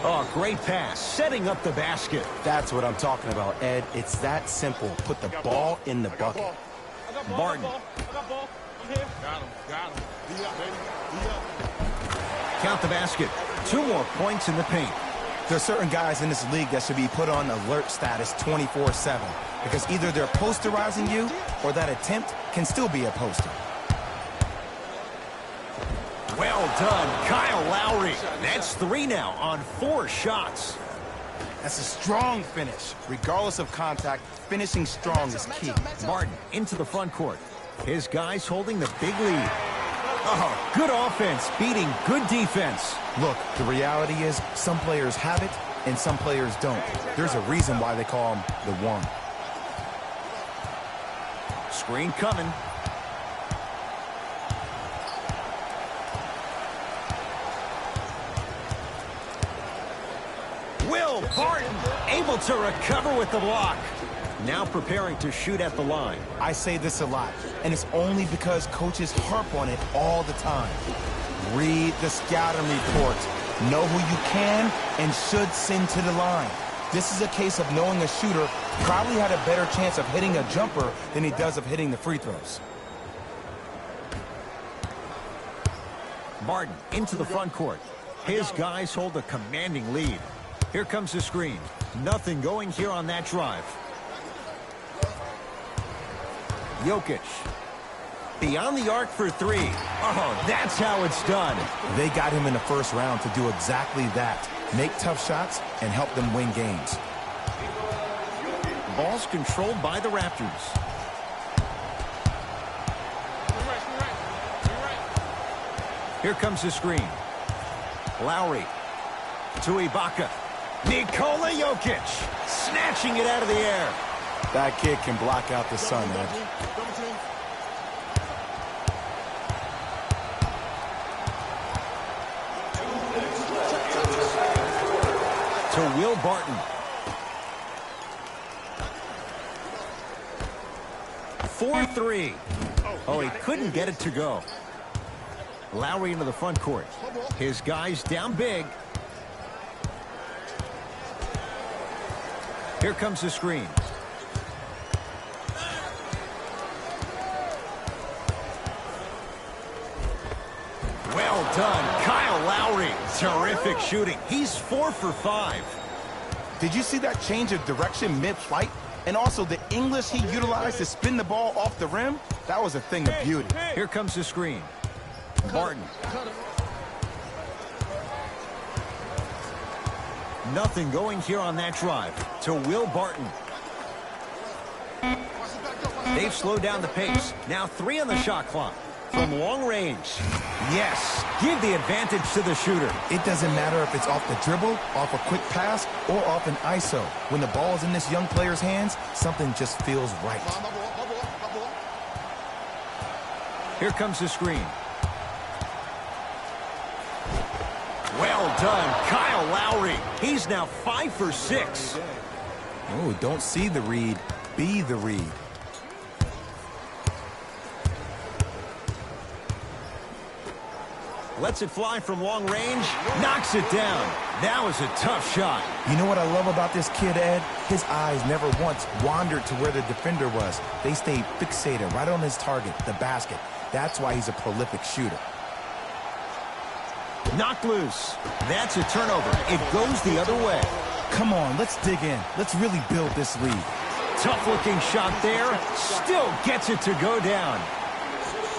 Oh, great pass. Setting up the basket. That's what I'm talking about, Ed. It's that simple. Put the ball in the bucket. Barton. I got ball. I'm here. Got him. D up, baby. D up. Count the basket. 2 more points in the paint. There are certain guys in this league that should be put on alert status 24/7 because either they're posterizing you or that attempt can still be a poster. Well done, Kyle Lowry. That's 3 now on 4 shots. That's a strong finish. Regardless of contact, finishing strong is key. Martin into the front court. His guys holding the big lead. Oh, good offense beating good defense. Look, the reality is some players have it and some players don't. There's a reason why they call him the one. Screen coming. Will Barton able to recover with the block. Now preparing to shoot at the line. I say this a lot, and it's only because coaches harp on it all the time. Read the scouting report. Know who you can and should send to the line. This is a case of knowing a shooter probably had a better chance of hitting a jumper than he does of hitting the free throws. Martin into the front court. His guys hold a commanding lead. Here comes the screen. Nothing going here on that drive. Jokic. Beyond the arc for 3. Oh, that's how it's done. They got him in the first round to do exactly that. Make tough shots and help them win games. Ball's controlled by the Raptors. Here comes the screen. Lowry to Ibaka. Nikola Jokic snatching it out of the air. That kid can block out the sun, Ed. To Will Barton. 4-3. Oh, he couldn't get it to go. Lowry into the front court. His guys down big. Here comes the screen. Well done, Kyle Lowry. Terrific shooting. He's 4 for 5. Did you see that change of direction mid-flight? And also the English he utilized to spin the ball off the rim? That was a thing of beauty. Here comes the screen. Barton. Nothing going here on that drive. To Will Barton. They've slowed down the pace. Now 3 on the shot clock. From long range. Yes, give the advantage to the shooter. It doesn't matter if it's off the dribble, off a quick pass, or off an ISO. When the ball is in this young player's hands, something just feels right. Here comes the screen. Well done, Kyle Lowry. He's now 5 for 6. Oh, don't see the read, be the read. Lets it fly from long range. Knocks it down. That was a tough shot. You know what I love about this kid, Ed? His eyes never once wandered to where the defender was. They stayed fixated right on his target, the basket. That's why he's a prolific shooter. Knocked loose. That's a turnover. It goes the other way. Come on, let's dig in. Let's really build this lead. Tough-looking shot there. Still gets it to go down.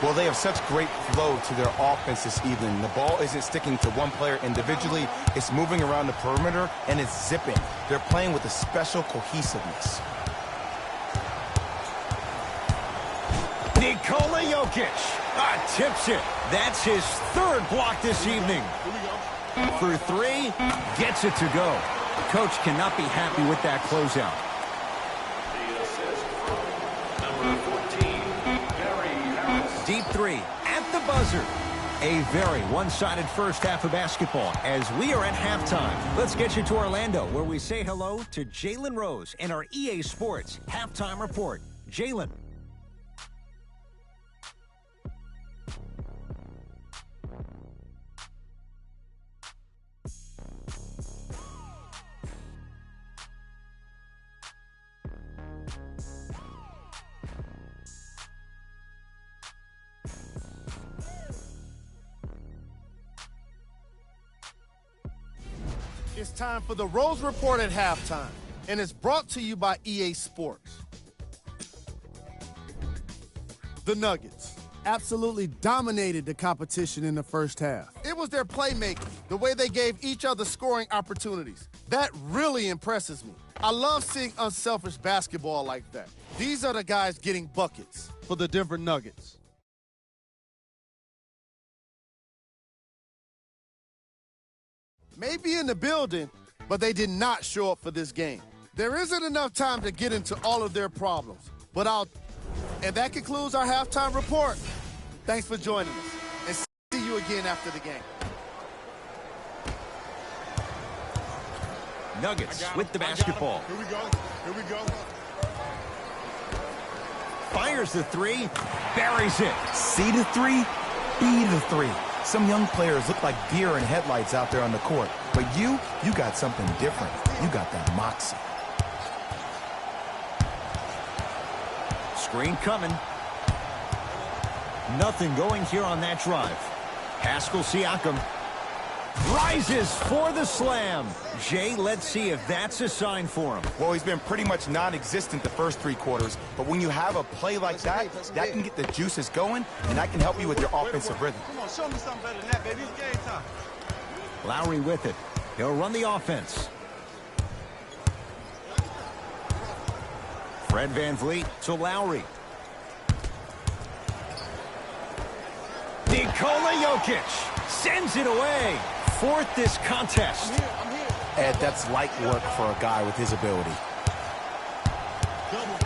Well, they have such great flow to their offense this evening. The ball isn't sticking to one player individually. It's moving around the perimeter, and it's zipping. They're playing with a special cohesiveness. Nikola Jokic tips it. That's his third block this evening. For three, gets it to go. Coach cannot be happy with that closeout. The assist from number 14, Gary Harris. Deep three at the buzzer. A very one-sided first half of basketball as we are at halftime. Let's get you to Orlando, where we say hello to Jalen Rose in our EA Sports Halftime Report. Jalen. It's time for the Rose Report at halftime, and it's brought to you by EA Sports. The Nuggets absolutely dominated the competition in the first half. It was their playmaking, the way they gave each other scoring opportunities. That really impresses me. I love seeing unselfish basketball like that. These are the guys getting buckets for the Denver Nuggets. May be in the building, but they did not show up for this game. There isn't enough time to get into all of their problems, and that concludes our halftime report. Thanks for joining us, and see you again after the game. Nuggets with the basketball. Here we go. Here we go. Fires the three, buries it. See the three, be the three. Some young players look like deer in headlights out there on the court. But you got something different. You got that moxie. Screen coming. Nothing going here on that drive. Pascal Siakam rises for the slam. Jay, let's see if that's a sign for him. Well, he's been pretty much non-existent the first three quarters, but when you have a play like that, that can get the juices going, and that can help you with your offensive rhythm. Come on, show me something better than that, baby. It's game time. Lowry with it. He'll run the offense. Fred VanVleet to Lowry. Nikola Jokic sends it away. Fourth this contest. I'm here. Ed, that's light work for a guy with his ability. Double.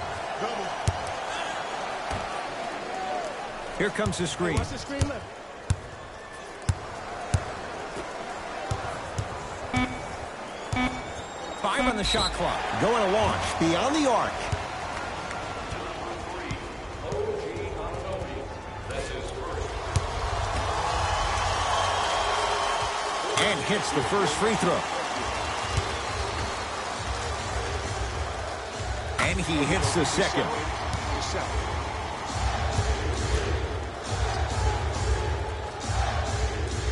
Here comes the screen. Watch the screen left. Five on the shot clock. Going to launch beyond the arc. And hits the first free throw. And he hits the second.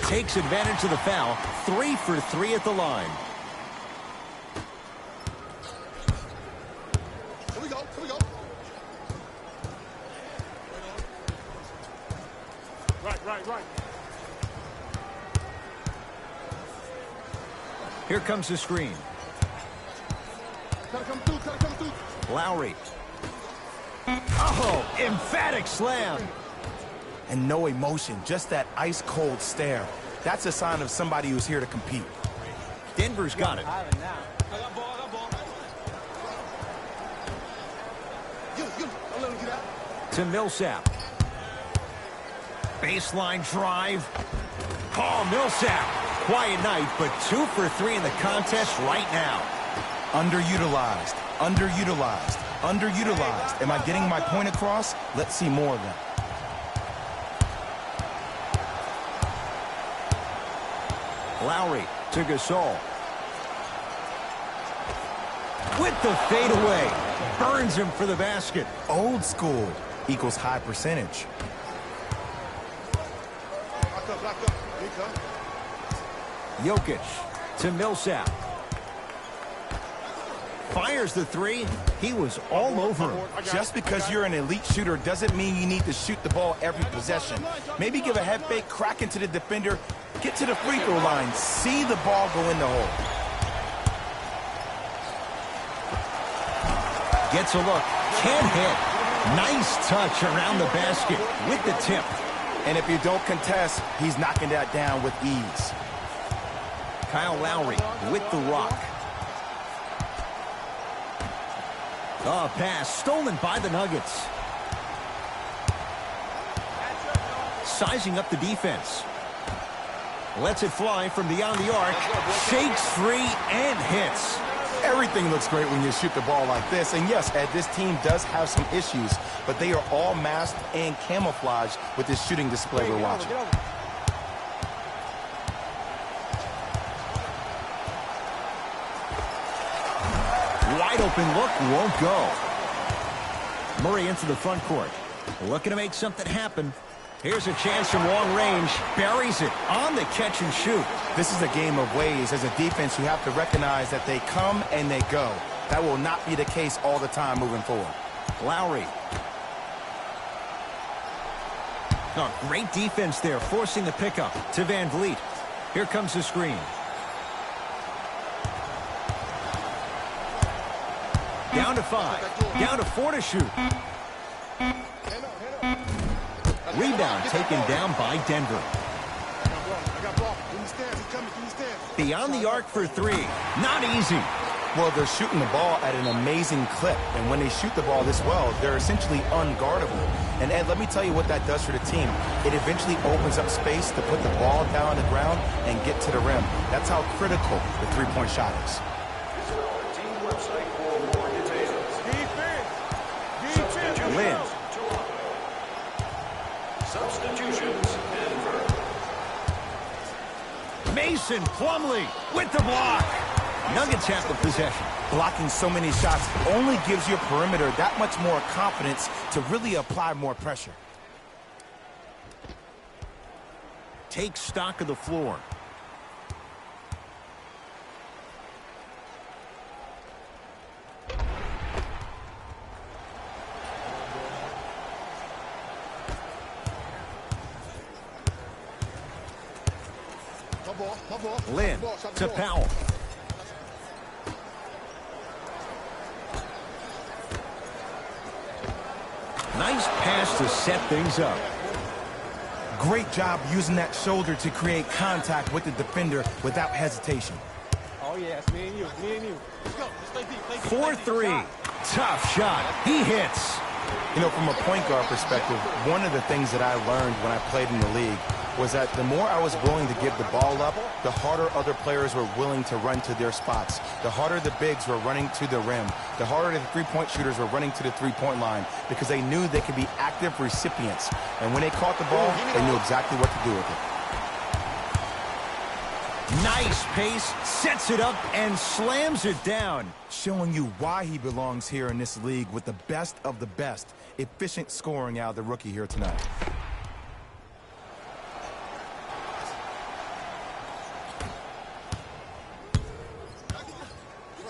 Takes advantage of the foul. 3 for 3 at the line. Here we go. Right. Here comes the screen. Gotta come through. Lowry. Oh, emphatic slam. And no emotion, just that ice-cold stare. That's a sign of somebody who's here to compete. Denver's got it. I got ball. I'll let him get out. To Millsap. Baseline drive. Oh, Millsap. Quiet night, but 2 for 3 in the contest right now. Underutilized. Am I getting my point across? Let's see more of that. Lowry to Gasol. With the fadeaway. Burns him for the basket. Old school equals high percentage. Jokic to Millsap. Fires the three. He was all over him. Just because you're an elite shooter doesn't mean you need to shoot the ball every possession. Maybe give a head fake, crack into the defender, get to the free throw line, see the ball go in the hole. Gets a look. Can't hit. Nice touch around the basket with the tip. And if you don't contest, he's knocking that down with ease. Kyle Lowry with the rock. A pass stolen by the Nuggets. Sizing up the defense. Lets it fly from beyond the arc. Shakes free and hits. Everything looks great when you shoot the ball like this. And yes, Ed, this team does have some issues, but they are all masked and camouflaged with this shooting display we're watching. Wide open look, won't go. Murray into the front court. Looking to make something happen. Here's a chance from long range. Buries it on the catch and shoot. This is a game of ways. As a defense, you have to recognize that they come and they go. That will not be the case all the time moving forward. Lowry. Oh, great defense there, forcing the pickup to Van Vliet. Here comes the screen. Down to 5. Down to 4 to shoot. Rebound taken down by Denver. Beyond the arc for 3. Not easy. Well, they're shooting the ball at an amazing clip. And when they shoot the ball this well, they're essentially unguardable. And, Ed, let me tell you what that does for the team. It eventually opens up space to put the ball down on the ground and get to the rim. That's how critical the three-point shot is. Team website for more details. Substitutions. Lynn. Substitutions. Denver. Mason Plumlee with the block. Nuggets have the possession. Blocking so many shots only gives your perimeter that much more confidence to really apply more pressure. Take stock of the floor. Lynn to Powell. Nice pass to set things up. Great job using that shoulder to create contact with the defender without hesitation. Oh, yeah, it's me and you. Me and you. Let's go. Let's play deep. 4-3. Tough shot. He hits. You know, from a point guard perspective, one of the things that I learned when I played in the league was that the more I was willing to give the ball up, the harder other players were willing to run to their spots. The harder the bigs were running to the rim. The harder the three-point shooters were running to the three-point line because they knew they could be active recipients. And when they caught the ball, they knew exactly what to do with it. Nice pace, sets it up, and slams it down. Showing you why he belongs here in this league with the best of the best. Efficient scoring out of the rookie here tonight.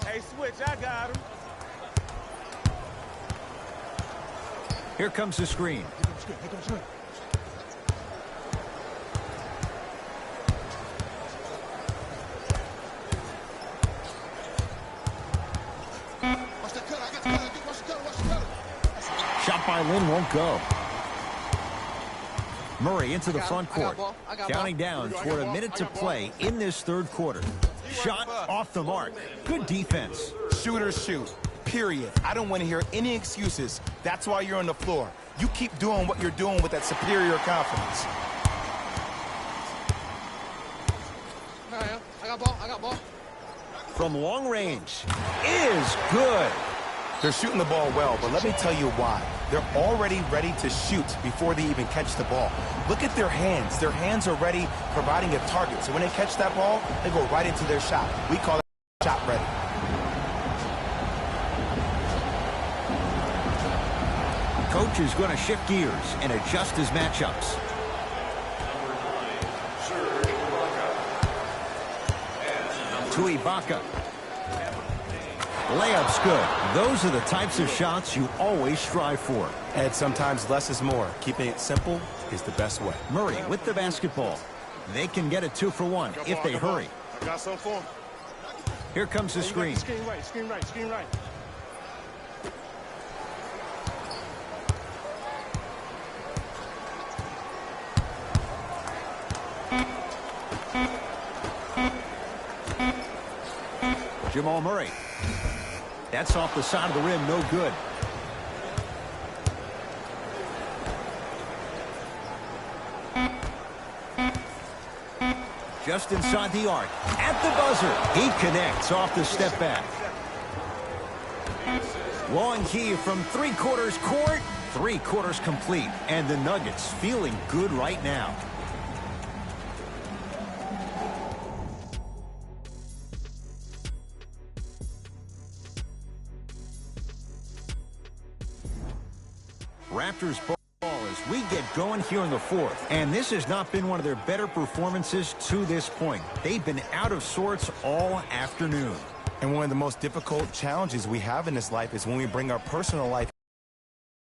Hey, switch, I got him. Here comes the screen. Shot by Lynn won't go. Murray into the front court. Counting down toward a minute to play in this third quarter. Shot off the mark. Good defense. Shooters shoot, period. I don't want to hear any excuses. That's why you're on the floor. You keep doing what you're doing with that superior confidence. I got ball. From long range is good. They're shooting the ball well, but let me tell you why. They're already ready to shoot before they even catch the ball. Look at their hands. Their hands are ready, providing a target. So when they catch that ball, they go right into their shot. We call it shot ready. Coach is going to shift gears and adjust his matchups. To Ibaka. Layup's good. Those are the types of shots you always strive for. And sometimes less is more. Keeping it simple is the best way. Murray with the basketball. They can get a 2 for 1 if they hurry. I got something for him. Here comes the screen. Screen right, screen right, screen right. Jamal Murray. That's off the side of the rim, no good. Just inside the arc. At the buzzer. He connects off the step back. Long key from 3/4 court. 3/4 complete. And the Nuggets feeling good right now. Raptors ball as we get going here in the fourth. And this has not been one of their better performances to this point. They've been out of sorts all afternoon. And one of the most difficult challenges we have in this life is when we bring our personal life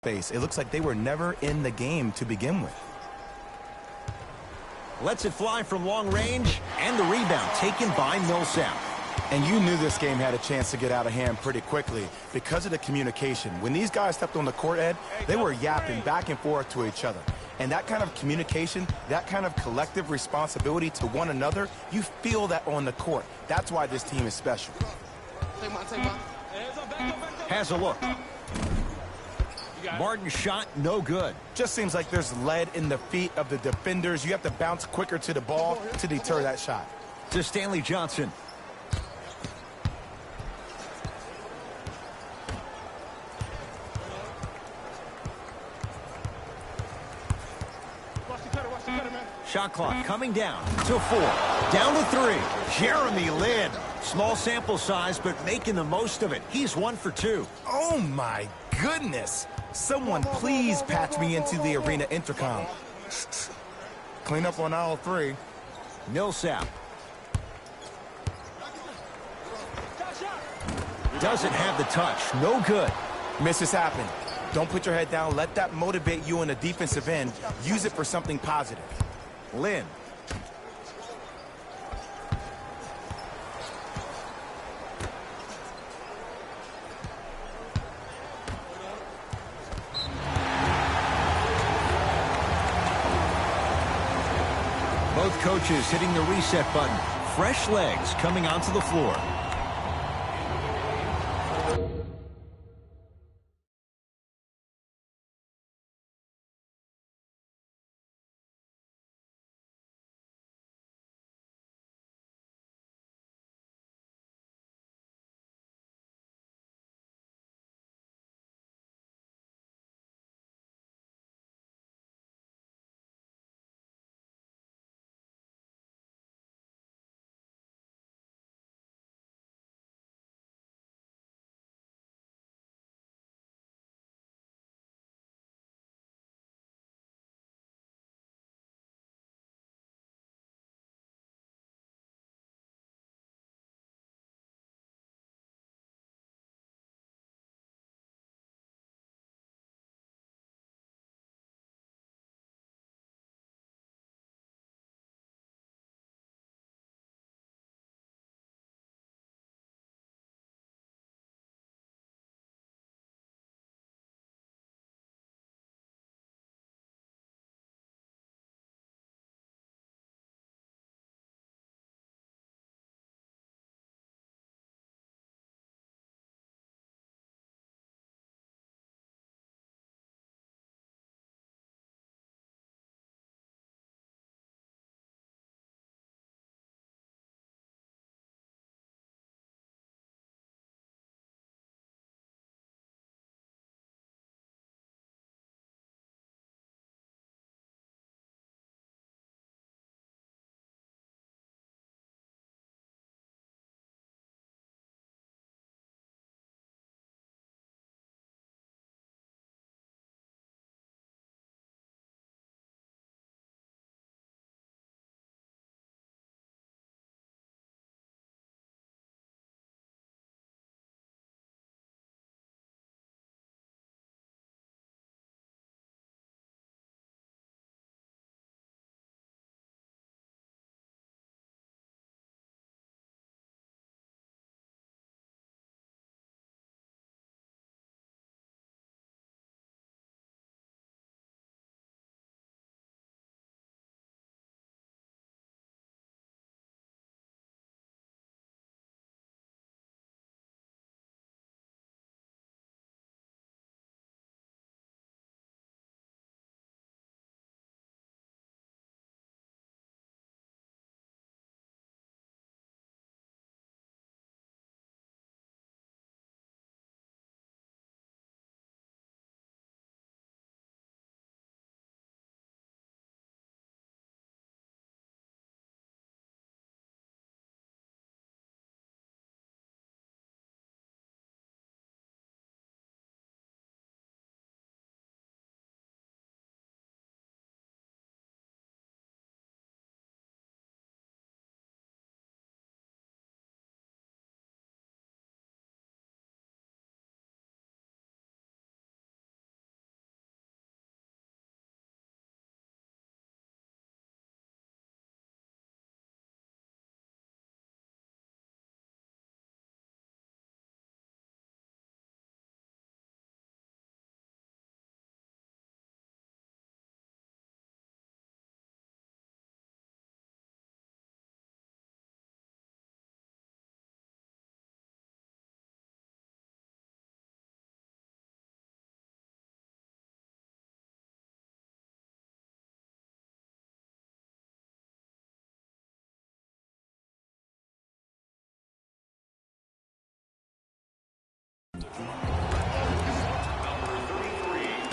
face. It looks like they were never in the game to begin with. Lets it fly from long range, and the rebound taken by Millsap. And you knew this game had a chance to get out of hand pretty quickly because of the communication. When these guys stepped on the court, Ed, they were yapping back and forth to each other. And that kind of communication, that kind of collective responsibility to one another, you feel that on the court. That's why this team is special. Has a look. Martin's shot, no good. Just seems like there's lead in the feet of the defenders. You have to bounce quicker to the ball to deter that shot. To Stanley Johnson. Shot clock coming down to 4. Down to 3. Jeremy Lin. Small sample size, but making the most of it. He's 1 for 2. Oh, my goodness. Someone please patch me into the arena intercom. Clean up on aisle 3. Millsap. Doesn't have the touch. No good. Misses happen. Don't put your head down. Let that motivate you on the defensive end. Use it for something positive. Lin. Both coaches hitting the reset button. Fresh legs coming onto the floor.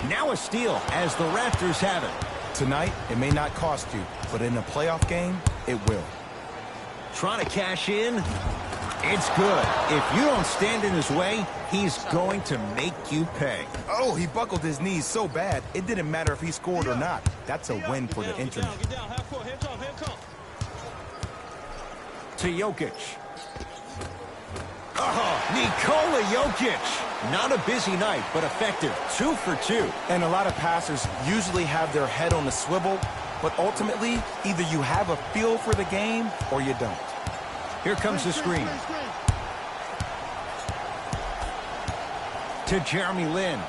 Now a steal as the Raptors have it. Tonight, it may not cost you, but in a playoff game, it will. Trying to cash in. It's good. If you don't stand in his way, he's going to make you pay. Oh, he buckled his knees so bad, it didn't matter if he scored or not. That's a win for the internet. To Jokic. Oh, Nikola Jokic. Not a busy night, but effective. 2 for 2. And a lot of passers usually have their head on the swivel, but ultimately, either you have a feel for the game or you don't. Here comes the screen. To Jeremy Lin.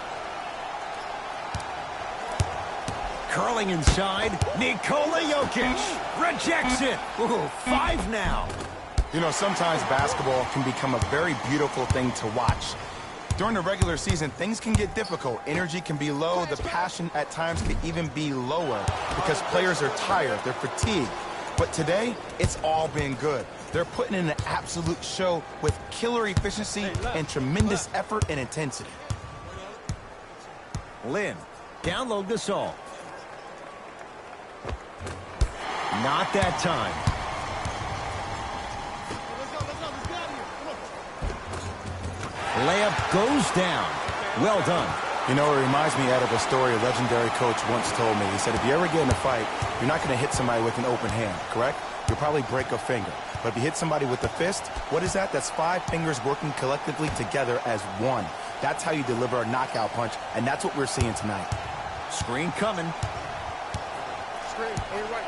Curling inside. Nikola Jokic rejects it. Ooh, 5 now. You know, sometimes basketball can become a very beautiful thing to watch. During the regular season, things can get difficult. Energy can be low. The passion at times can even be lower because players are tired. They're fatigued. But today, it's all been good. They're putting in an absolute show with killer efficiency and tremendous effort and intensity. Lin, download Gasol. Not that time. Layup goes down. Well done. You know, it reminds me out of a story a legendary coach once told me. He said, if you ever get in a fight, you're not going to hit somebody with an open hand, correct? You'll probably break a finger. But if you hit somebody with a fist, what is that? That's 5 fingers working collectively together as one. That's how you deliver a knockout punch, and that's what we're seeing tonight. Screen coming. Screen, on right.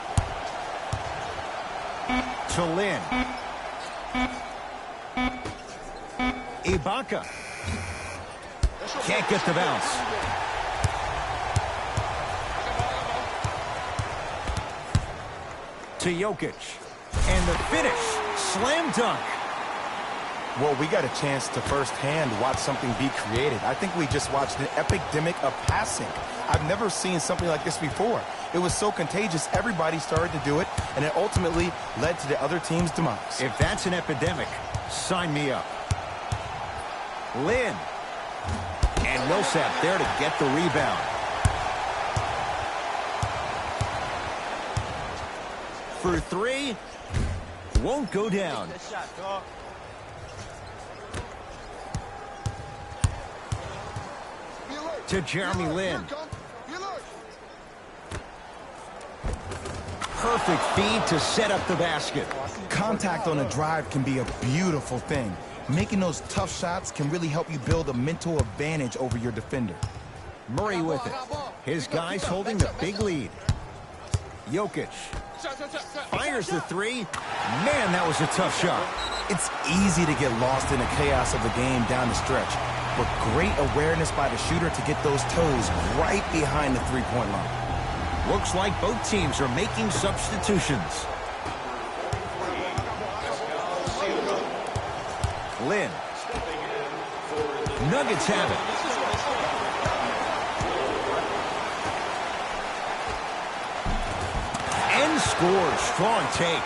To Lin. Ibaka. Can't get the bounce. To Jokic. And the finish. Slam dunk. Well, we got a chance to firsthand watch something be created. I think we just watched an epidemic of passing. I've never seen something like this before. It was so contagious, everybody started to do it, and it ultimately led to the other team's demise. If that's an epidemic, sign me up. Lin. And Millsap there to get the rebound. For 3. Won't go down. To Jeremy Lin. Perfect feed to set up the basket. Contact on a drive can be a beautiful thing. Making those tough shots can really help you build a mental advantage over your defender. Murray with it. His guys holding the big lead. Jokic fires the 3. Man, that was a tough shot. It's easy to get lost in the chaos of the game down the stretch, but great awareness by the shooter to get those toes right behind the three-point line. Looks like both teams are making substitutions. Lin. Nuggets have it. And scores. Strong take.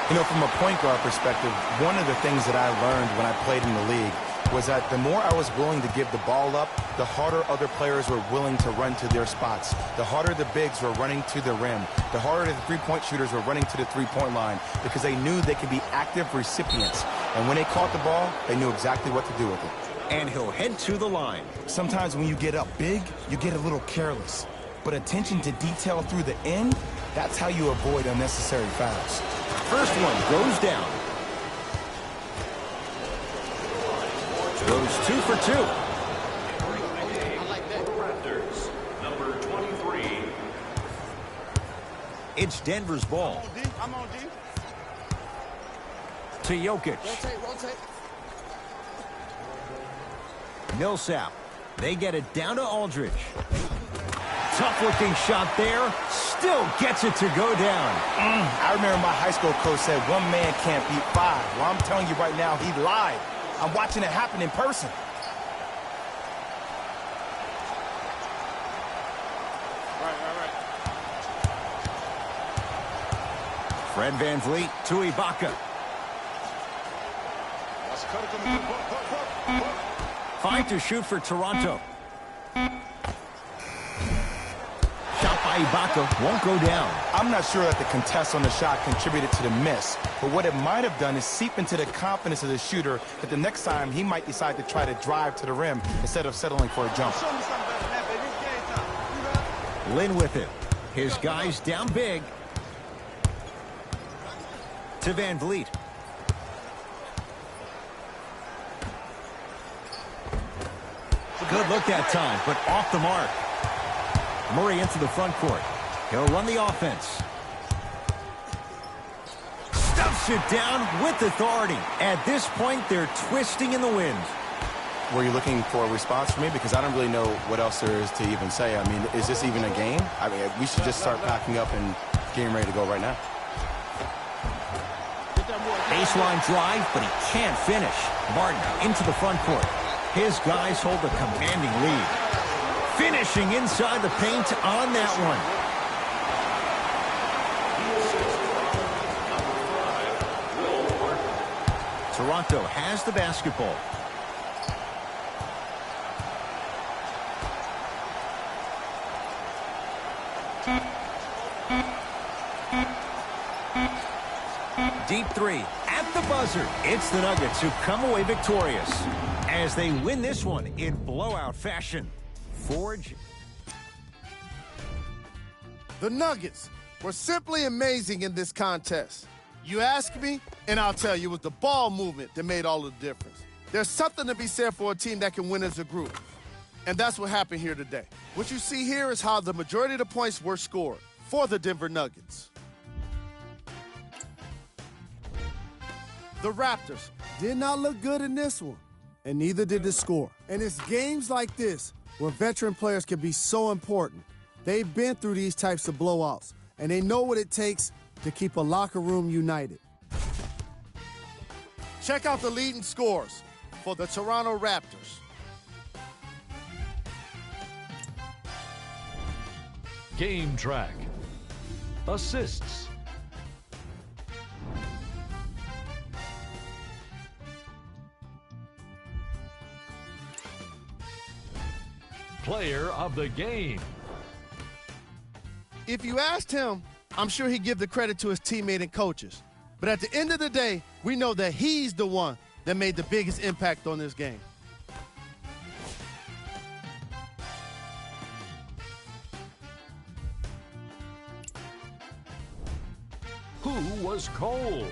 You know, from a point guard perspective, one of the things that I learned when I played in the league was that the more I was willing to give the ball up, the harder other players were willing to run to their spots. The harder the bigs were running to the rim. The harder the three-point shooters were running to the three-point line because they knew they could be active recipients. And when they caught the ball, they knew exactly what to do with it. And he'll head to the line. Sometimes when you get up big, you get a little careless. But attention to detail through the end, that's how you avoid unnecessary fouls. First one goes down. Goes 2 for 2. Raptors, number 23. It's Denver's ball. I'm on D. To Jokic. Rotate. Millsap. They get it down to Aldridge. Tough-looking shot there. Still gets it to go down. I remember my high school coach said one man can't beat 5. Well, I'm telling you right now, he lied. I'm watching it happen in person. Right. Fred VanVleet to Ibaka. Five to shoot for Toronto. Ibaka won't go down. I'm not sure that the contest on the shot contributed to the miss, but what it might have done is seep into the confidence of the shooter that the next time he might decide to try to drive to the rim instead of settling for a jump. Lynn with it. His guy's down big. To Van Vliet. Good look that time, but off the mark. Murray into the front court. He'll run the offense. Stuffs it down with authority. At this point, they're twisting in the wind. Were you looking for a response from me? Because I don't really know what else there is to even say. I mean, is this even a game? I mean, we should just start packing up and getting ready to go right now. Baseline drive, but he can't finish. Martin into the front court. His guys hold a commanding lead. Finishing inside the paint on that one. Toronto has the basketball. Deep three at the buzzer. It's the Nuggets who come away victorious as they win this one in blowout fashion. Forge. The Nuggets were simply amazing in this contest. You ask me, and I'll tell you, it was the ball movement that made all the difference. There's something to be said for a team that can win as a group. And that's what happened here today. What you see here is how the majority of the points were scored for the Denver Nuggets. The Raptors did not look good in this one, and neither did the score. And it's games like this where veteran players can be so important. They've been through these types of blowouts, and they know what it takes to keep a locker room united. Check out the leading scores for the Toronto Raptors. Game track. Assists. Player of the game. If you asked him, I'm sure he'd give the credit to his teammate and coaches. But at the end of the day, we know that he's the one that made the biggest impact on this game. Who was cold?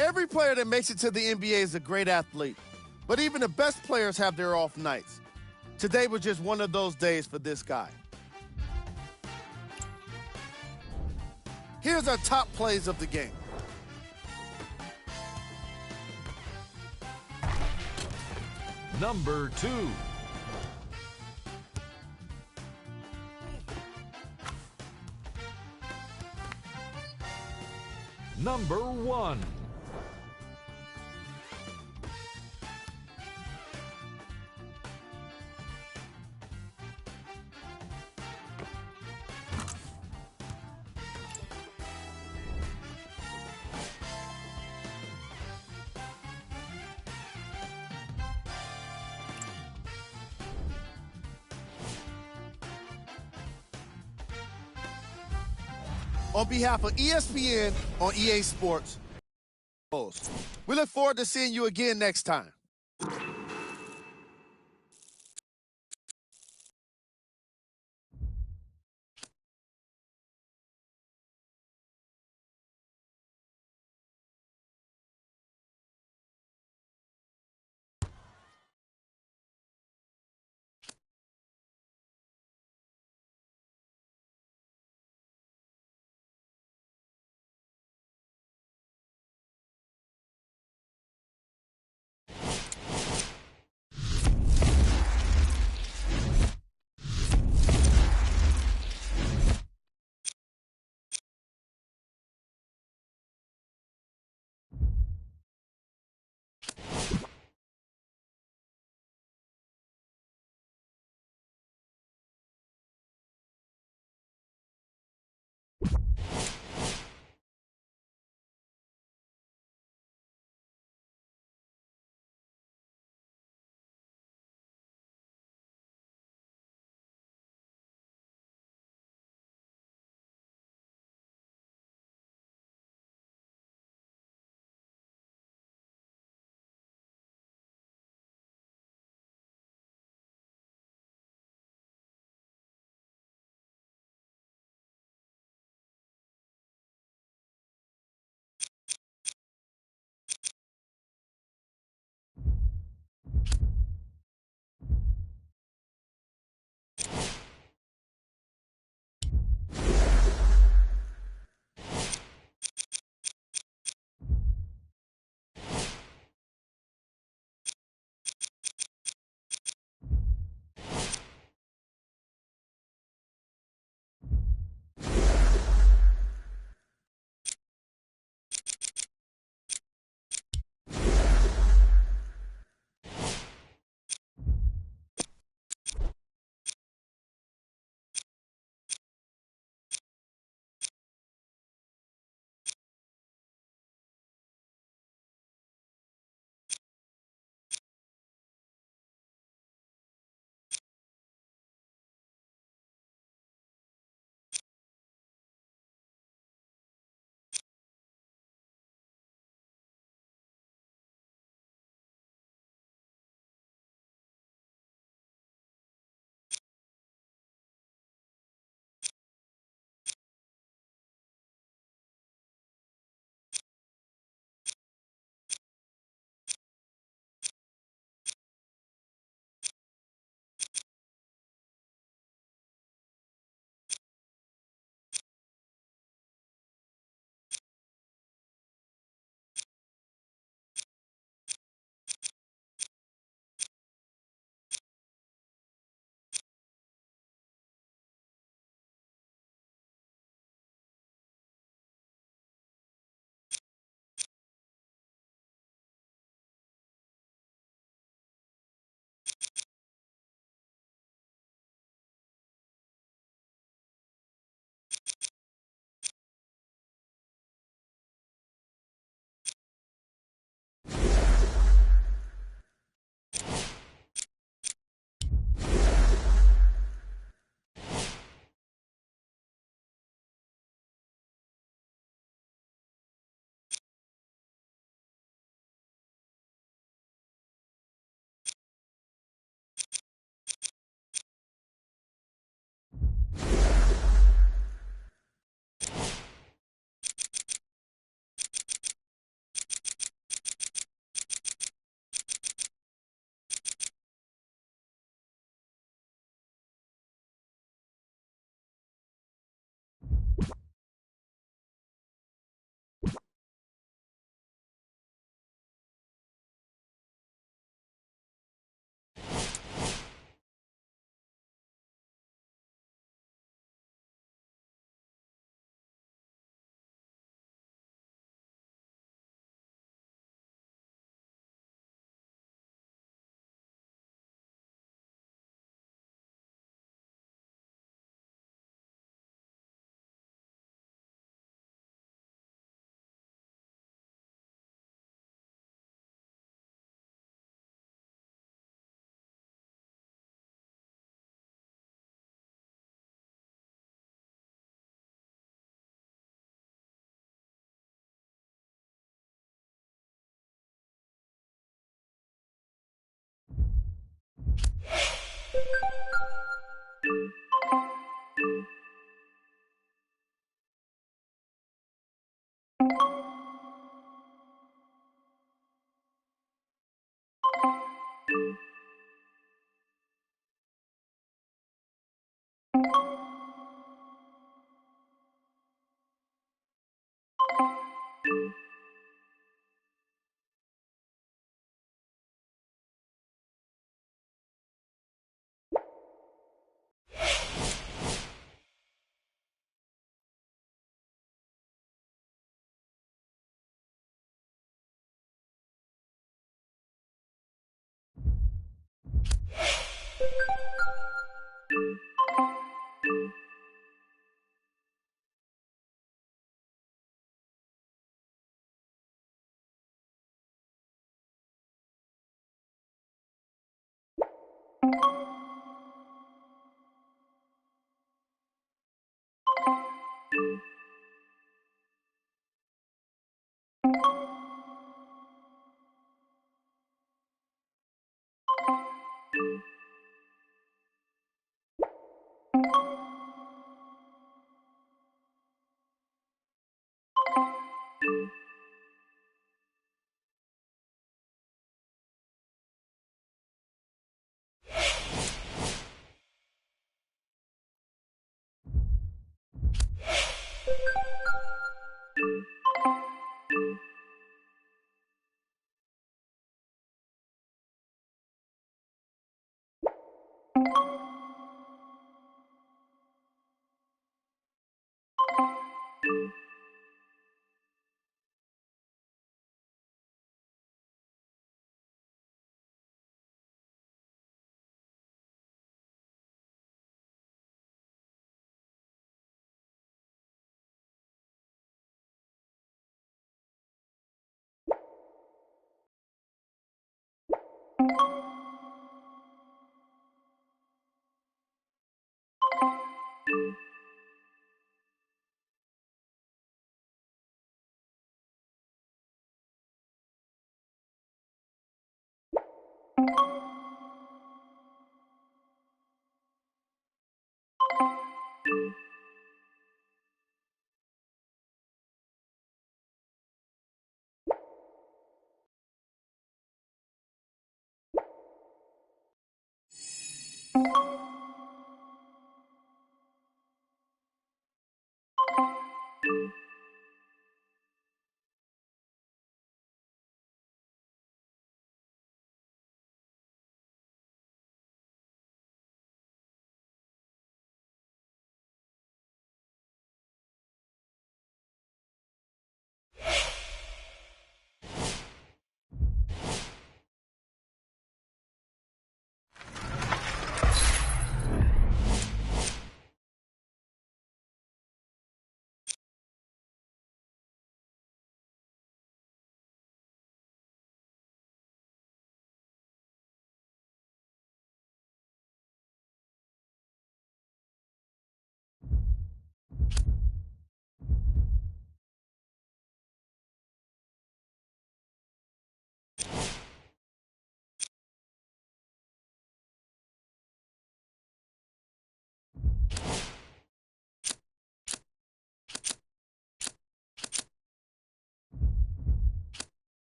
Every player that makes it to the NBA is a great athlete, but even the best players have their off nights. Today was just one of those days for this guy. Here's our top plays of the game. Number 2. Number 1. On behalf of ESPN on EA Sports, we look forward to seeing you again next time.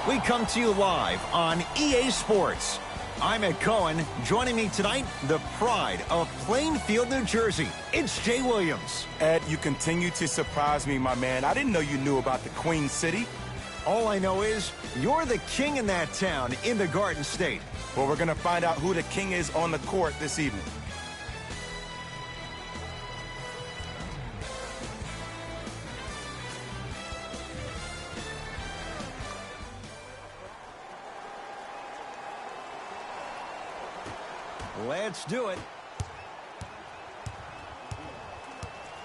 We come to you live on EA Sports. I'm Ed Cohen. Joining me tonight, the pride of Plainfield, New Jersey. It's Jay Williams. Ed, you continue to surprise me, my man. I didn't know you knew about the Queen City. All I know is you're the king in that town in the Garden State. Well, we're going to find out who the king is on the court this evening. Let's do it.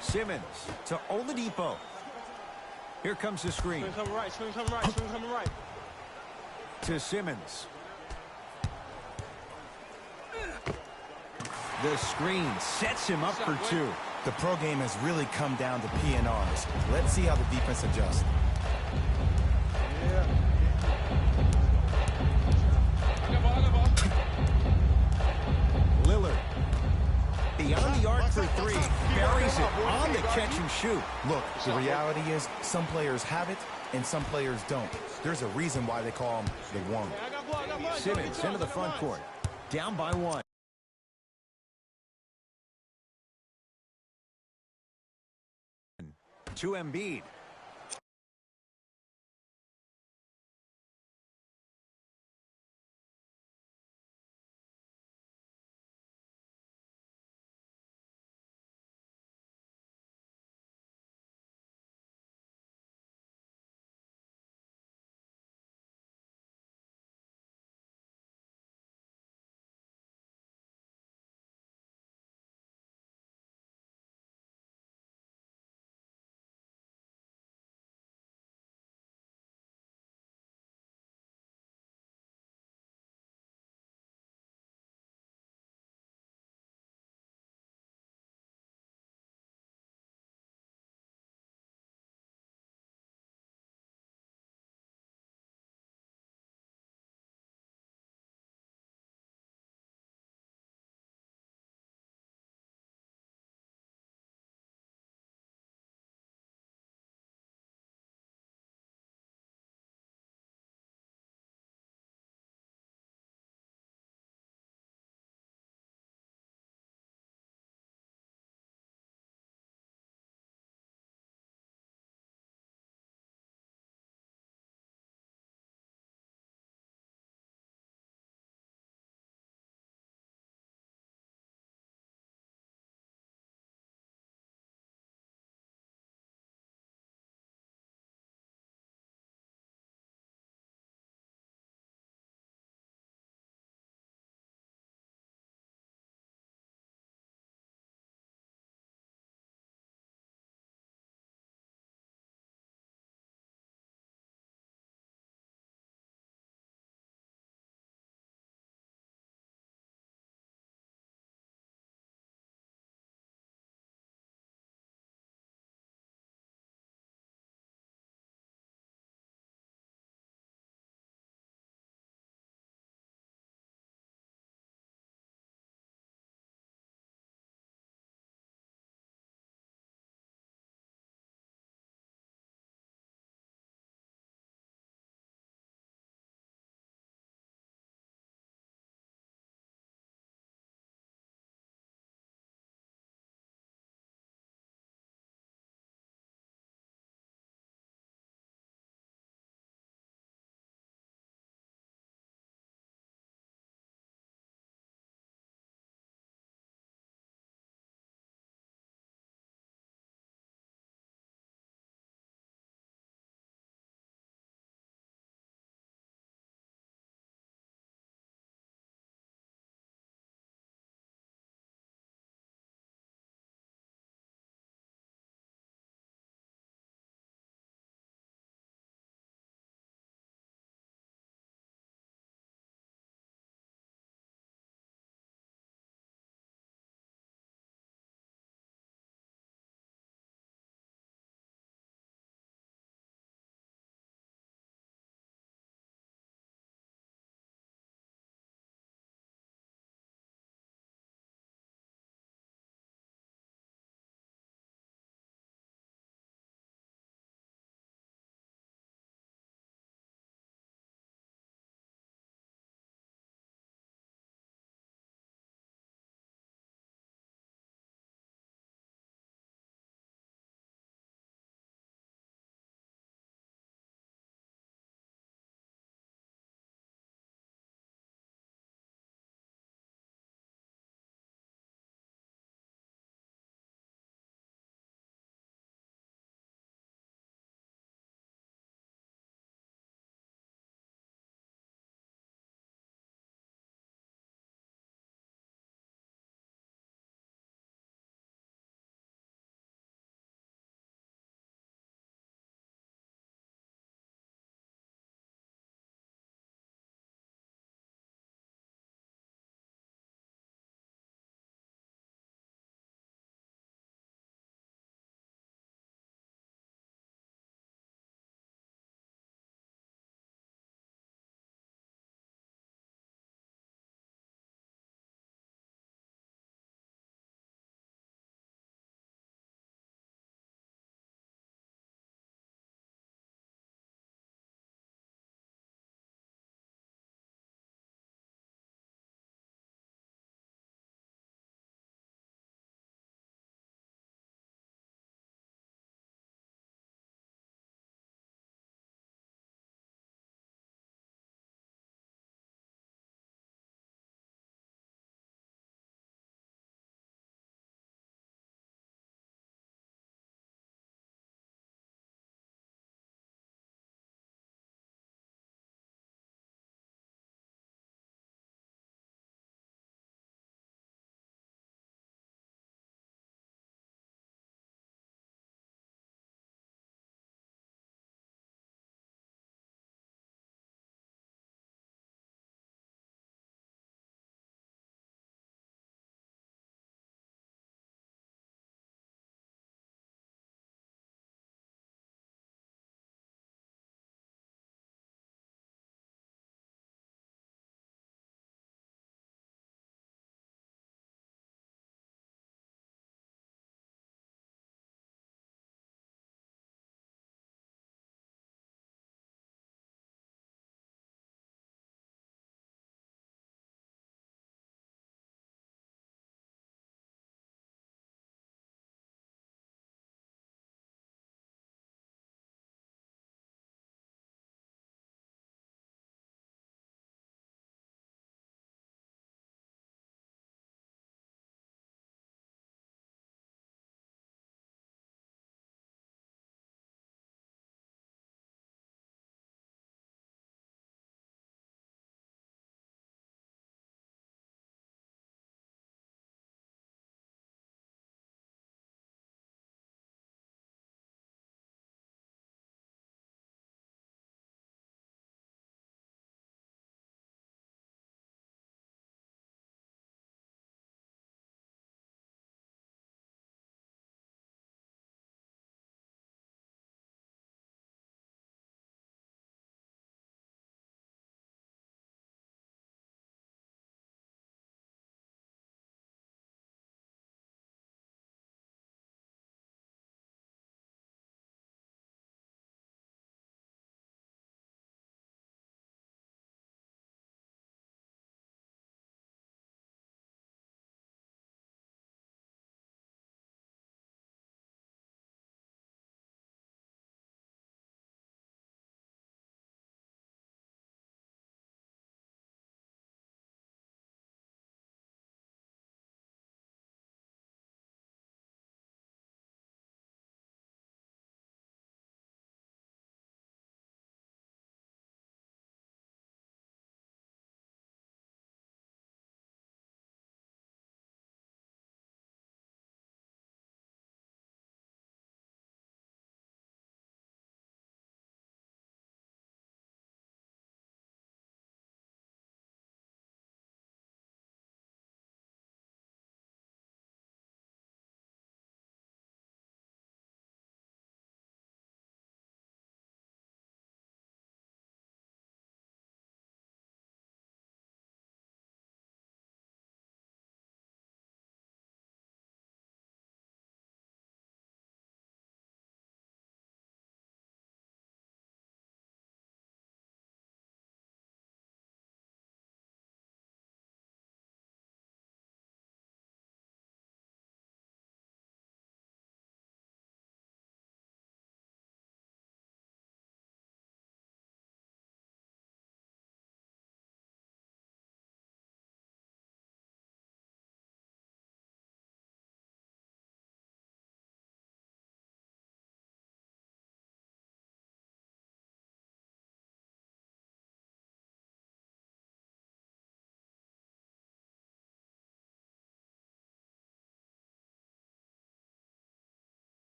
Simmons to Oladipo. Here comes the screen. Screen coming right, screen coming right, screen coming right. To Simmons. The screen sets him up for two. The pro game has really come down to P&Rs. Let's see how the defense adjusts. Lillard. Beyond the arc for three. Buries it on the catch and shoot. Look, the reality is some players have it and some players don't. There's a reason why they call them the one. Simmons into the front court. Down by one. To Embiid.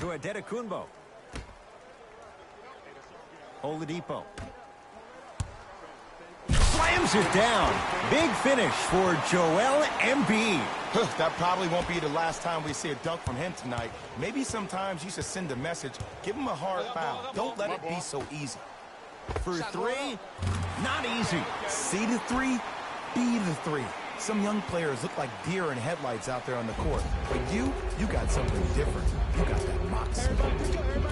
To Adetokunbo. Oladipo. Slams it down. Big finish for Joel Embiid. That probably won't be the last time we see a dunk from him tonight. Maybe sometimes you should send a message. Give him a hard foul. Don't let it be so easy. For three, not easy. See the three, be the three. Some young players look like deer in headlights out there on the court. But you got something different. You got that moxie.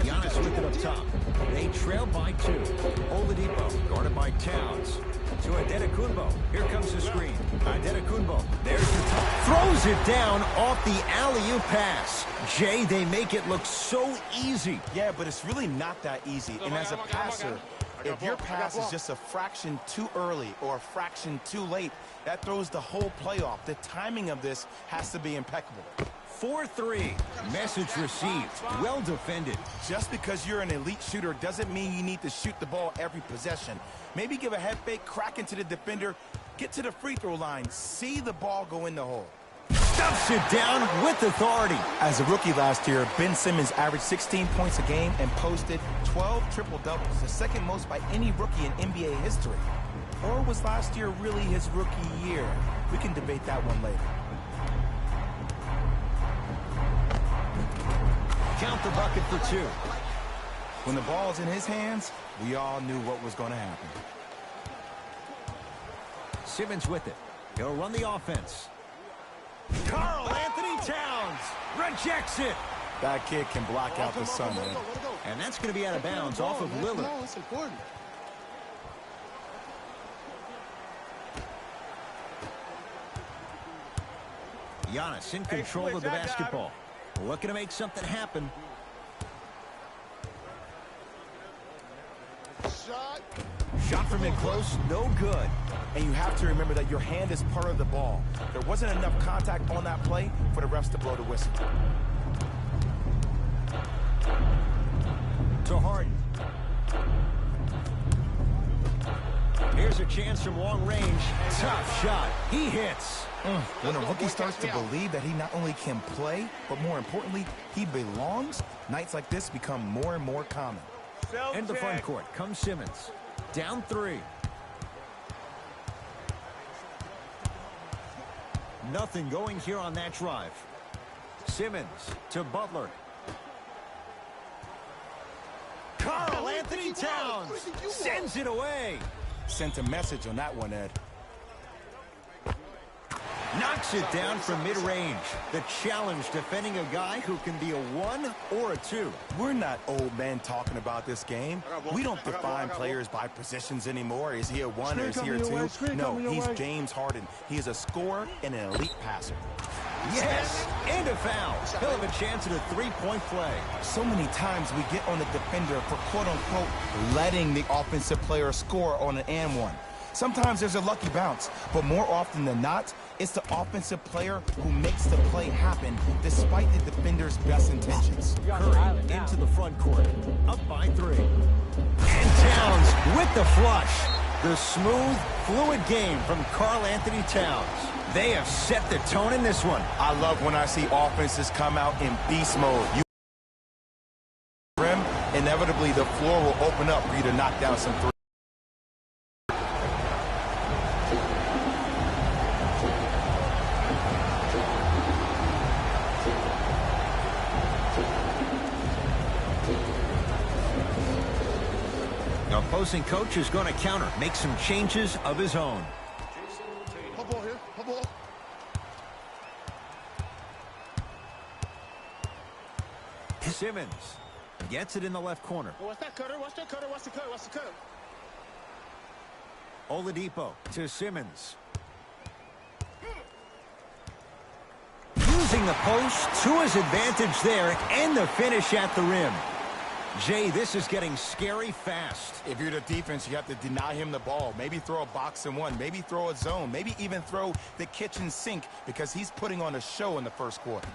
Giannis with it up top. They trail by 2. Oladipo guarded by Towns. To Adetokunbo. Here comes the screen. Adetokunbo. There's the top. Throws it down off the alley-oop pass. Jay, they make it look so easy. Yeah, but it's really not that easy. And as a passer, if your pass is just a fraction too early or a fraction too late, that throws the whole play off. The timing of this has to be impeccable. 4-3. Message received. Well defended. Just because you're an elite shooter doesn't mean you need to shoot the ball every possession. Maybe give a head fake, crack into the defender, get to the free throw line, see the ball go in the hole. Stuffs it down with authority. As a rookie last year, Ben Simmons averaged 16 points a game and posted 12 triple-doubles, the second most by any rookie in NBA history. Or was last year really his rookie year? We can debate that one later. Count the bucket for 2. When the ball's in his hands, we all knew what was going to happen. Simmons with it. He'll run the offense. Karl Anthony Towns rejects it. That kid can block out the sun, man. And that's going to be out of bounds off of Lillard. No, it's important. Giannis in control of the basketball. Looking to make something happen. Shot from in close, no good. And you have to remember that your hand is part of the ball. There wasn't enough contact on that play for the refs to blow the whistle. To Harden. Here's a chance from long range. Tough shot. He hits. When a rookie starts to believe that he not only can play, but more importantly, he belongs, nights like this become more and more common. In the front court comes Simmons. Down 3. Nothing going here on that drive. Simmons to Butler. Karl Anthony Towns sends it away. Sent a message on that one, Ed. Knocks it down from mid-range. The challenge defending a guy who can be a 1 or a 2. We're not old men talking about this game. We don't define players by positions anymore. Is he a 1 or is he a 2? No, he's James Harden. He is a scorer and an elite passer. Yes, and a foul. He'll have a chance at a 3-point play. So many times we get on the defender for quote-unquote letting the offensive player score on an and one. Sometimes there's a lucky bounce, but more often than not, it's the offensive player who makes the play happen despite the defender's best intentions. Curry into the front court, up by 3. And Towns with the flush. The smooth, fluid game from Karl Anthony Towns. They have set the tone in this one. I love when I see offenses come out in beast mode. Rim, inevitably the floor will open up for you to knock down some threes. The opposing coach is going to counter, make some changes of his own. Ball here. Ball. Simmons gets it in the left corner. What's that cutter? What's that cutter? What's the cut? What's the cut? Oladipo to Simmons. Using the post to his advantage there, and the finish at the rim. Jay, this is getting scary fast. If you're the defense, you have to deny him the ball. Maybe throw a box and one. Maybe throw a zone. Maybe even throw the kitchen sink because he's putting on a show in the first quarter.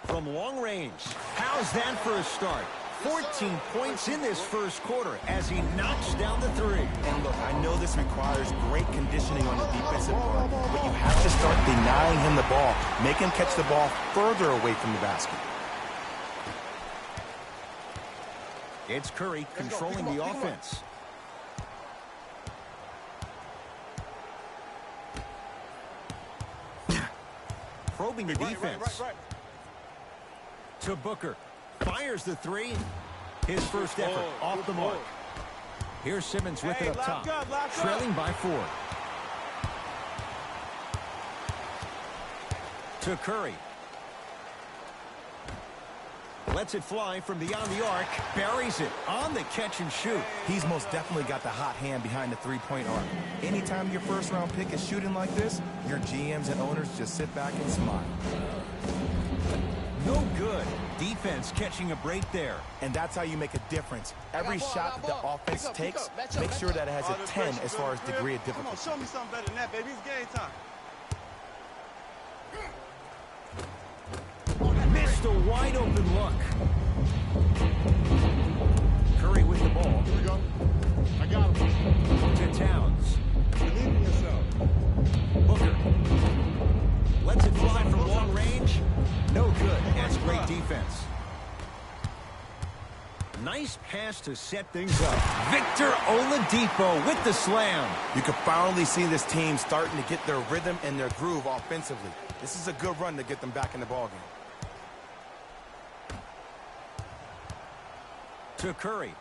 From long range. How's that for a start? 14 points in this first quarter as he knocks down the 3. And look, I know this requires great conditioning on the defensive part, but you have to start denying him the ball. Make him catch the ball further away from the basket. It's Curry controlling the offense. Probing the defense. Right. To Booker. Fires the three. His first effort off the mark. Here's Simmons with it up top. Trailing by 4. To Curry. Lets it fly from beyond the arc. Buries it on the catch and shoot. He's most definitely got the hot hand behind the three-point arc. Anytime your first-round pick is shooting like this, your GMs and owners just sit back and smile. No good. Defense catching a break there. And that's how you make a difference. Every shot the offense takes, make sure that it has a 10 as far as degree of difficulty. Come on, show me something better than that, baby. It's game time. Missed a wide open look. Curry with the ball. Here we go. I got him. To Towns. Believe in yourself. Booker. Lets it fly from long range. No good. That's great defense. Nice pass to set things up. Victor Oladipo with the slam. You can finally see this team starting to get their rhythm and their groove offensively. This is a good run to get them back in the ballgame. To Curry.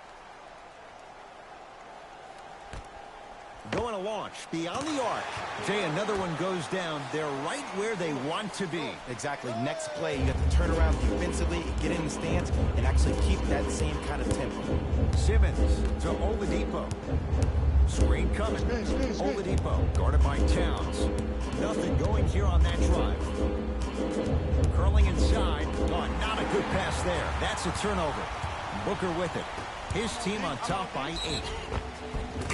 Going to launch beyond the arc. Jay, another one goes down. They're right where they want to be. Exactly. Next play, you have to turn around defensively, get in the stance, and actually keep that same kind of tempo. Simmons to Oladipo. Screen coming. Oladipo guarded by Towns. Nothing going here on that drive. Curling inside. Oh, not a good pass there. That's a turnover. Booker with it. His team on top by 8.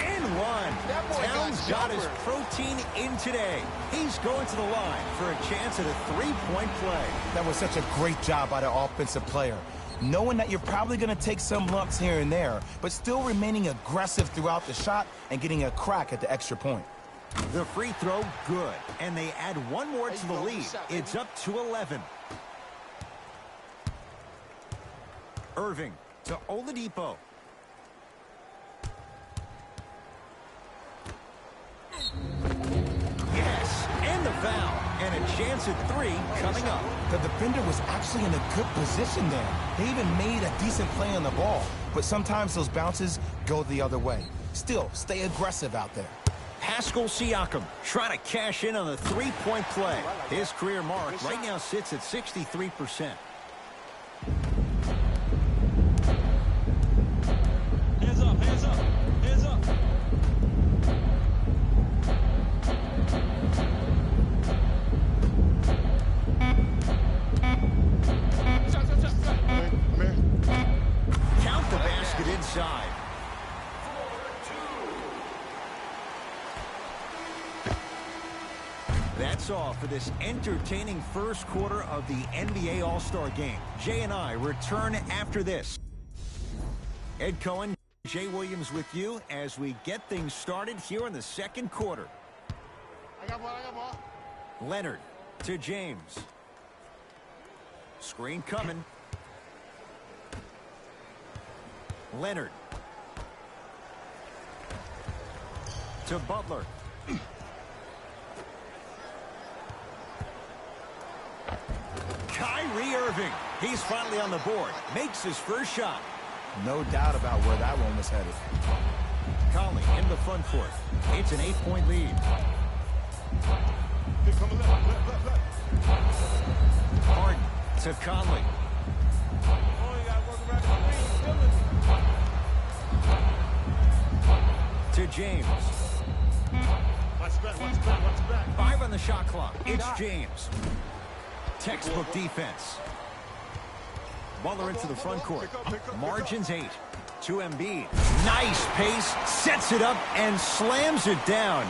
And 1. Towns got his protein in today. He's going to the line for a chance at a 3-point play. That was such a great job by the offensive player. Knowing that you're probably going to take some lumps here and there, but still remaining aggressive throughout the shot and getting a crack at the extra point. The free throw, good. And they add one more to the lead. It's up to 11. Irving to Oladipo. Yes, and the foul. And a chance at 3 coming up. The defender was actually in a good position there. They even made a decent play on the ball, but sometimes those bounces go the other way. Still, stay aggressive out there. Pascal Siakam trying to cash in on the 3-point play. His career mark right now sits at 63%. Hands up, hands up, hands up. Count the basket inside. That's all for this entertaining first quarter of the NBA All-Star Game. Jay and I return after this. Ed Cohen, Jay Williams with you as we get things started here in the second quarter. I got ball. Leonard to James. Screen coming. Leonard to Butler. Kyrie Irving. He's finally on the board. Makes his first shot. No doubt about where that one was headed. Conley in the front court. It's an 8-point lead. Harden to Conley. Oh, you got to work around the To James. Watch back. 5 on the shot clock. It's James. Textbook defense. Butler into the front court. Margins 8. To Embiid. Nice pace. Sets it up and slams it down.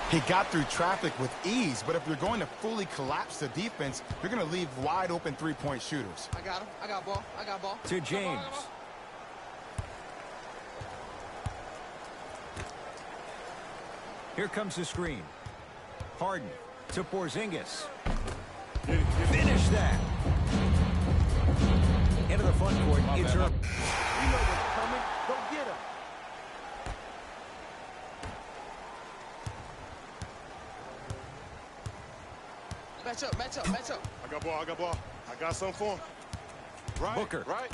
He got through traffic with ease, but if you're going to fully collapse the defense, you're going to leave wide open 3-point shooters. I got him. I got ball. To James. Here comes the screen. Harden to Porzingis. Finish that. Into the front court. It's Irving. Match up, match up, match up. I got ball, I got ball. I got something for him. Right, Booker. right.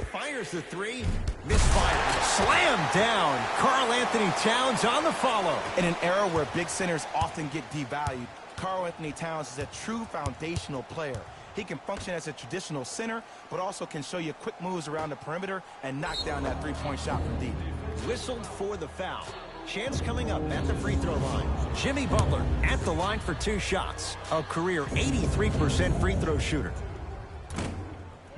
Fires the three. Misfire. Slam down. Karl Anthony Towns on the follow. In an era where big centers often get devalued, Karl Anthony Towns is a true foundational player. He can function as a traditional center, but also can show you quick moves around the perimeter and knock down that three-point shot from deep. Whistled for the foul. Chance coming up at the free throw line. Jimmy Butler at the line for 2 shots. A career 83% free throw shooter.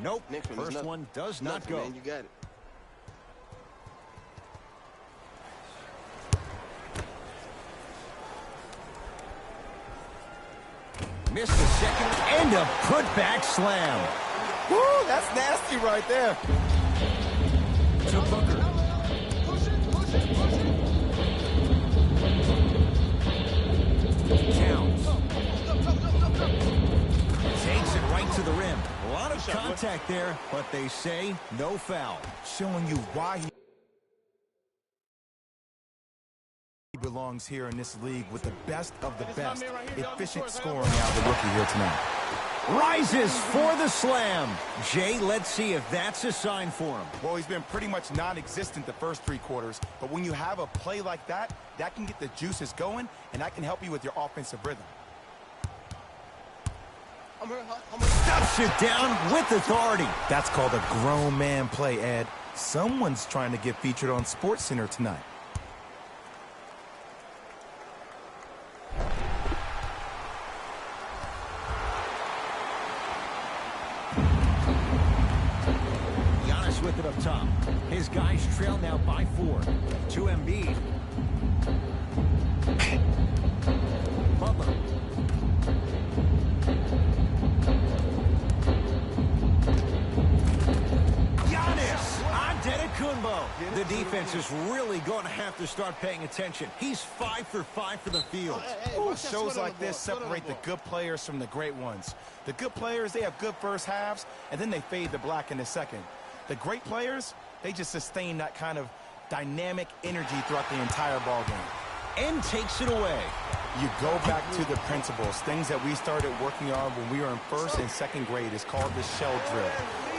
Nope. First one does not go. Man, you got it. Missed the second and a putback slam. Woo, that's nasty right there. To Booker. Towns. Takes it right to the rim. A lot of contact there, but they say no foul. Showing you why he belongs here in this league with the best of the best. Efficient scoring out of the rookie here tonight. Rises for the slam. Jay, let's see if that's a sign for him. Well, he's been pretty much non-existent the first 3 quarters, but when you have a play like that, that can get the juices going, and that can help you with your offensive rhythm. Stuffs it down with authority. That's called a grown man play, Ed. Someone's trying to get featured on SportsCenter tonight. With it up top. His guys trail now by 4. To Embiid. Butler. Giannis Antetokounmpo. The defense is really going to have to start paying attention. He's 5 for 5 for the field. Shows like this separate the good players from the great ones. The good players, they have good first halves, and then they fade to black in the second. The great players, they just sustain that kind of dynamic energy throughout the entire ball game. And takes it away. You go back to the principles, things that we started working on when we were in 1st and 2nd grade. It's called the shell drill.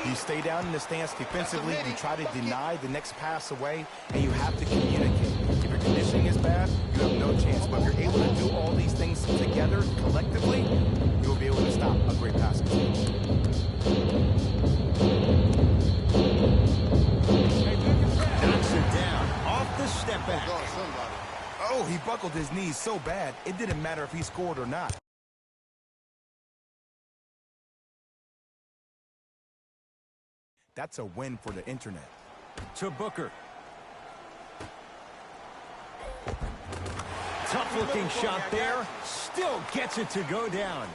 You stay down in the stance defensively, you try to deny the next pass away, and you have to communicate. If your conditioning is bad, you have no chance. But if you're able to do all these things together, collectively, you'll be able to stop a great passing team. Knocks it down off the step back. Oh, he buckled his knees so bad, it didn't matter if he scored or not. That's a win for the internet. To Booker. Tough-looking shot there. Still gets it to go down.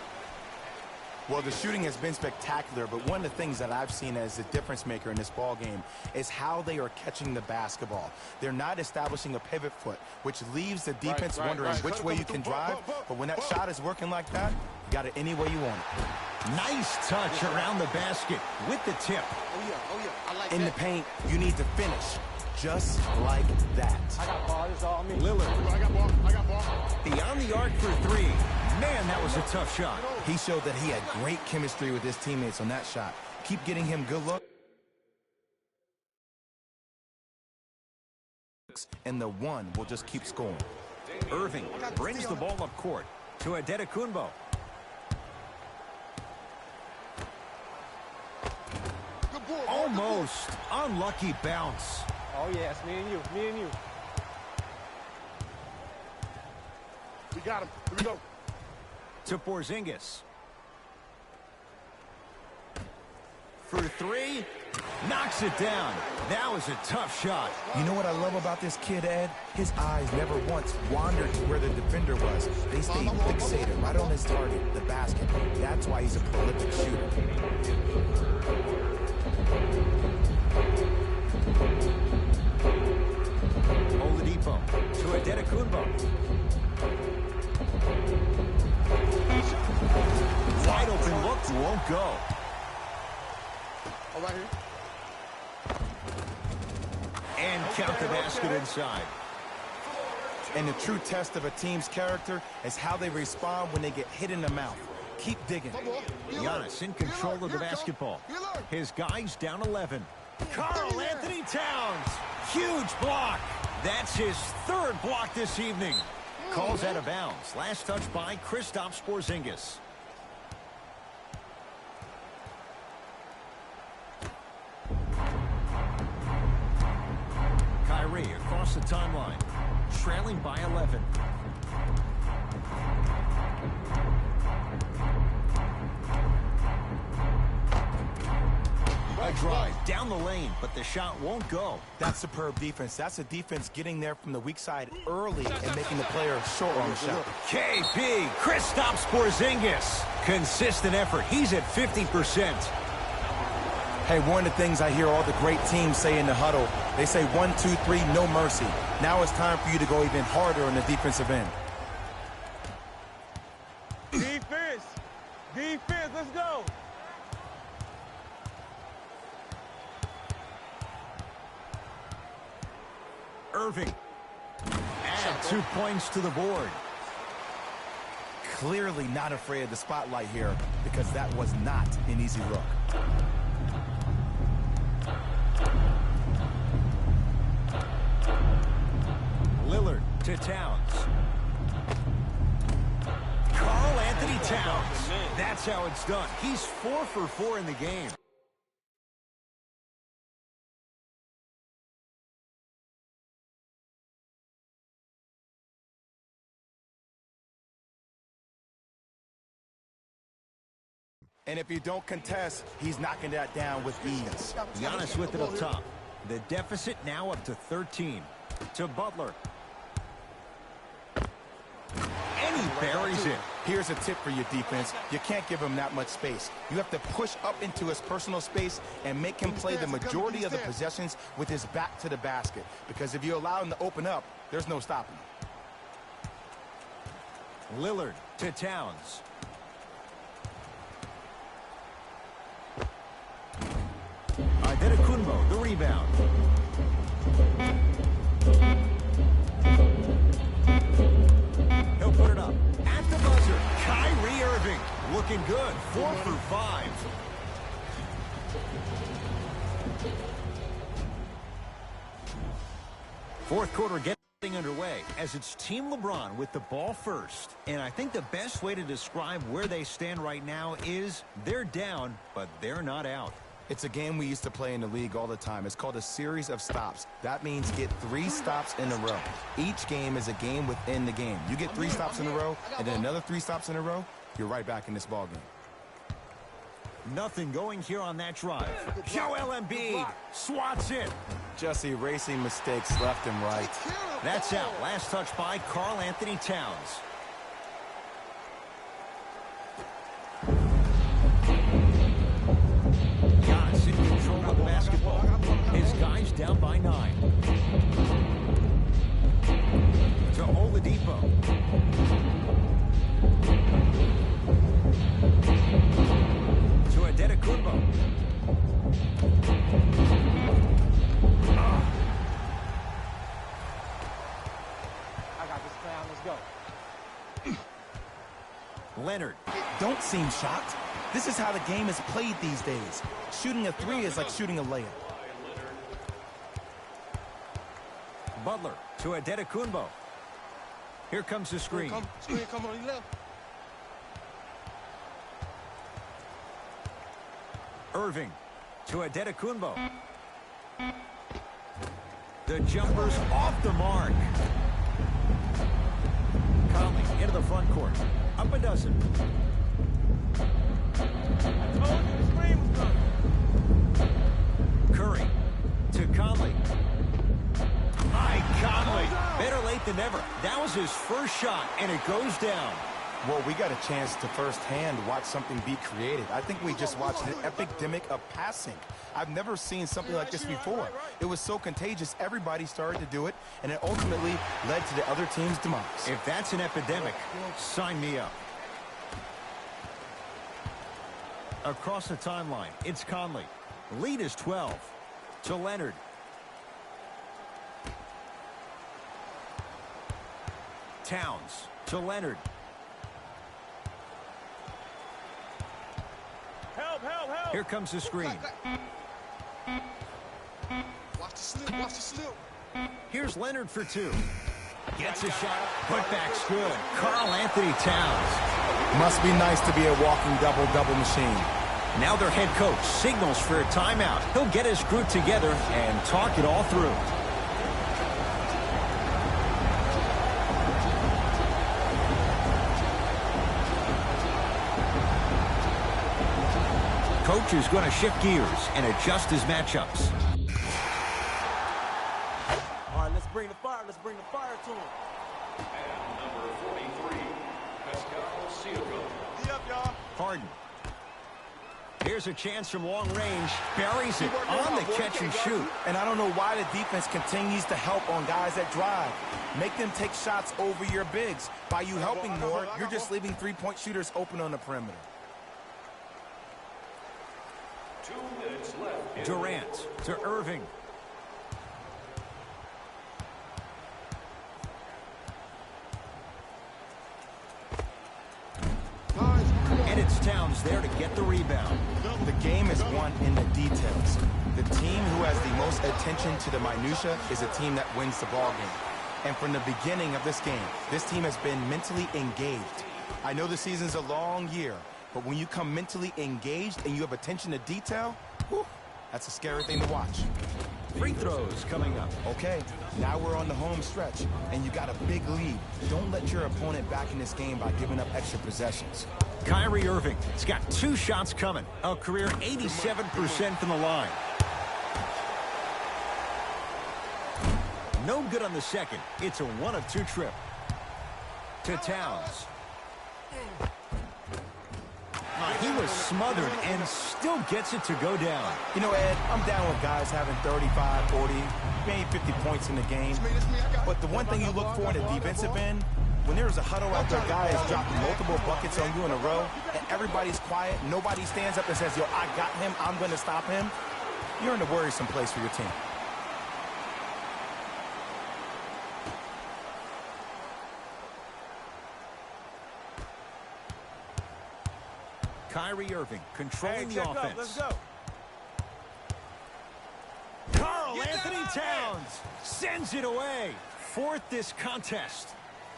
Well, the shooting has been spectacular, but one of the things that I've seen as a difference maker in this ball game is how they are catching the basketball. They're not establishing a pivot foot, which leaves the defense wondering which way you can drive. But when that shot is working like that, you got it any way you want it. Nice touch around the basket with the tip. Oh, yeah. I like In the paint, you need to finish just like that. I got ball. This is all me. Lillard. I got ball, I got ball. Beyond the arc for 3. Man, that was a tough shot. He showed that he had great chemistry with his teammates on that shot. Keep getting him good looks, and the one will just keep scoring. Irving brings the ball up court to Antetokounmpo. Almost unlucky bounce. Oh, yeah, it's me and you, We got him. Here we go. To Porzingis. For 3. Knocks it down. That was a tough shot. You know what I love about this kid, Ed? His eyes never once wandered to where the defender was. They stayed fixated right on his target, the basket. That's why he's a prolific shooter. Oladipo to Antetokounmpo. Wide open look won't go. Oh, right here. And count the basket inside. And the true test of a team's character is how they respond when they get hit in the mouth. Keep digging. Giannis in control of the basketball. His guys down 11. Karl Anthony Towns. Huge block. That's his third block this evening. Calls out of bounds. Last touch by Kristaps Porzingis. Kyrie across the timeline. Trailing by 11. A drive down the lane, but the shot won't go. That's superb defense. That's a defense getting there from the weak side early and making the player short on the shot. KP, Kristaps Porzingis. Consistent effort. He's at 50%. Hey, one of the things I hear all the great teams say in the huddle, they say 1, 2, 3, no mercy. Now it's time for you to go even harder on the defensive end. Defense. Defense. Let's go. Irving. Add 2 points to the board. Clearly not afraid of the spotlight here because that was not an easy look. Lillard to Towns. Karl Anthony Towns. That's how it's done. He's 4 for 4 in the game. And if you don't contest, he's knocking that down with ease. Giannis with it up top. The deficit now up to 13. To Butler. And he buries it. Here's a tip for your defense. You can't give him that much space. You have to push up into his personal space and make him play the majority of the possessions with his back to the basket. Because if you allow him to open up, there's no stopping him. Lillard to Towns. Antetokounmpo, the rebound. He'll put it up at the buzzer. Kyrie Irving looking good. 4 for 5. Fourth quarter getting underway as it's Team LeBron with the ball first. And I think the best way to describe where they stand right now is they're down, but they're not out. It's a game we used to play in the league all the time. It's called a series of stops. That means get 3 stops in a row. Each game is a game within the game. You get 3 stops in a row, and then another 3 stops in a row, you're right back in this ballgame. Nothing going here on that drive. Joel Embiid swats it. Just erasing mistakes left and right. That's out. Last touch by Karl Anthony Towns. Giannis in control of the basketball. His guys down by 9. To Oladipo. To Antetokounmpo. I got this plan. Let's go. Leonard. Don't seem shocked. This is how the game is played these days. Shooting a 3 is like shooting a layup. Butler to Antetokounmpo. Here comes the screen. Screen come on the left. Irving to Antetokounmpo. The jumper's off the mark. Conley into the front court. Up a dozen. I told you the screen was coming. Curry to Conley. Conley. Better late than never. That was his first shot, and it goes down. Well, we got a chance to firsthand watch something be created. I think we just watched an epidemic of passing. I've never seen something like this before. It was so contagious, everybody started to do it, and it ultimately led to the other team's demise. If that's an epidemic, sign me up. Across the timeline, it's Conley. Lead is 12. To Leonard. Towns to Leonard. Help, help, help. Here comes the screen. Watch the slip, watch the slip. Here's Leonard for two. Gets a shot. Putback's good. Karl Anthony Towns. Must be nice to be a walking double-double machine. Now their head coach signals for a timeout. He'll get his group together and talk it all through. Coach is going to shift gears and adjust his matchups. All right, let's bring the fire. Let's bring the fire to him. And number 43, Pascal Siakam. D up, y'all. Harden. Here's a chance from long range. Buries it on the catch and shoot. And I don't know why the defense continues to help on guys that drive. Make them take shots over your bigs. By you helping more, you're just leaving three-point shooters open on the perimeter. 2 minutes left. Durant to Irving. And it's Towns there to get the rebound. The game is won in the details. The team who has the most attention to the minutia is a team that wins the ball game. And from the beginning of this game, this team has been mentally engaged. I know the season's a long year, but when you come mentally engaged and you have attention to detail, whew, that's a scary thing to watch. Free throws coming up. Okay, now we're on the home stretch, and you got a big lead. Don't let your opponent back in this game by giving up extra possessions. Kyrie Irving has got 2 shots coming. A career 87% from the line. No good on the second. It's a 1 of 2 trip. To Towns. He was smothered and still gets it to go down. You know, Ed, I'm down with guys having 35, 40, maybe 50 points in the game. But the one thing you look for in a defensive end, when there's a huddle after a guy has dropped multiple buckets on you in a row, and everybody's quiet, nobody stands up and says, yo, I got him, I'm going to stop him, you're in a worrisome place for your team. Kyrie Irving controlling the check offense. Up, let's go. Karl Anthony Towns sends it away. 4th this contest.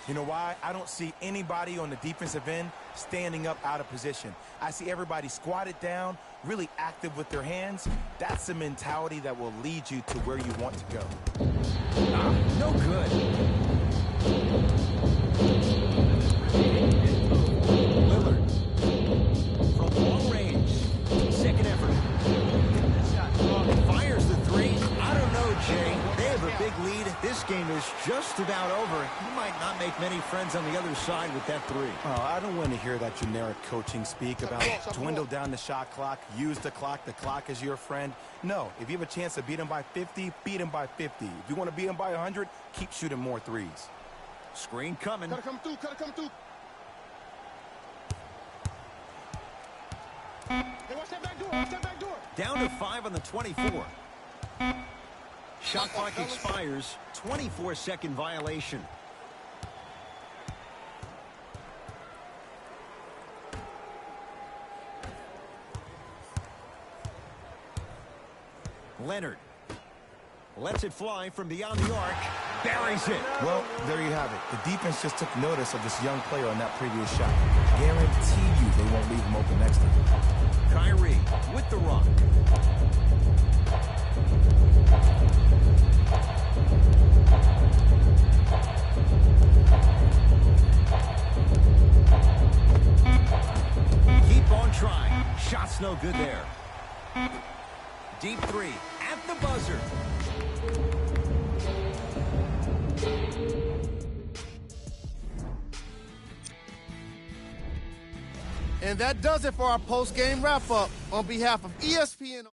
You know why? I don't see anybody on the defensive end standing up out of position. I see everybody squatted down, really active with their hands. That's the mentality that will lead you to where you want to go. No good. Lillard from long range. Second effort. Fires the 3. I don't know, Jay. They have a big lead. This game is just about over. He might not make many friends on the other side with that 3. Oh, I don't want to hear that generic coaching speak about dwindle down the shot clock, use the clock is your friend. No, if you have a chance to beat him by 50, beat him by 50. If you want to beat him by 100, keep shooting more threes. Screen coming. Gotta come through, gotta come through. Hey, watch that back door, watch that back door. Down to 5 on the 24. Shot clock expires. 24-second violation. Leonard lets it fly from beyond the arc. Buries it. Well, there you have it. The defense just took notice of this young player on that previous shot. Guarantee you they won't leave him open next time. Kyrie with the rock. Keep on trying. Shot's no good there. Deep 3 at the buzzer. And that does it for our post-game wrap-up. On behalf of ESPN...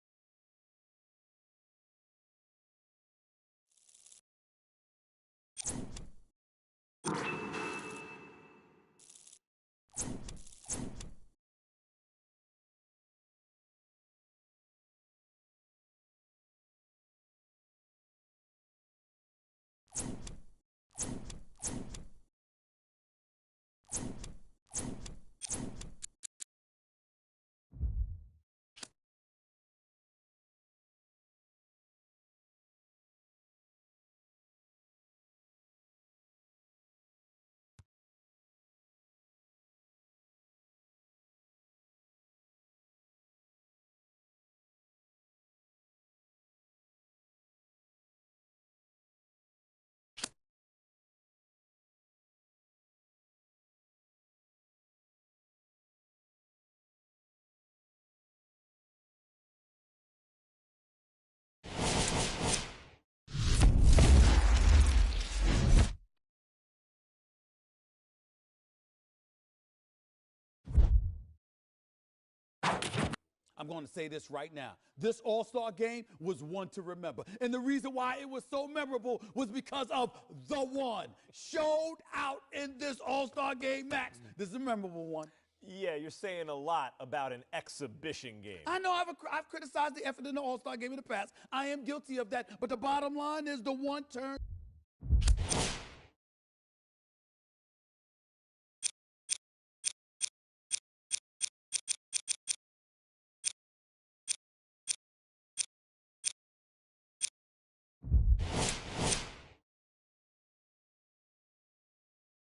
I'm going to say this right now. This All-Star game was one to remember. And the reason why it was so memorable was because of the one showed out in this All-Star game, Max. This is a memorable one. Yeah, you're saying a lot about an exhibition game. I know I've criticized the effort in the All-Star game in the past. I am guilty of that. But the bottom line is the one turn.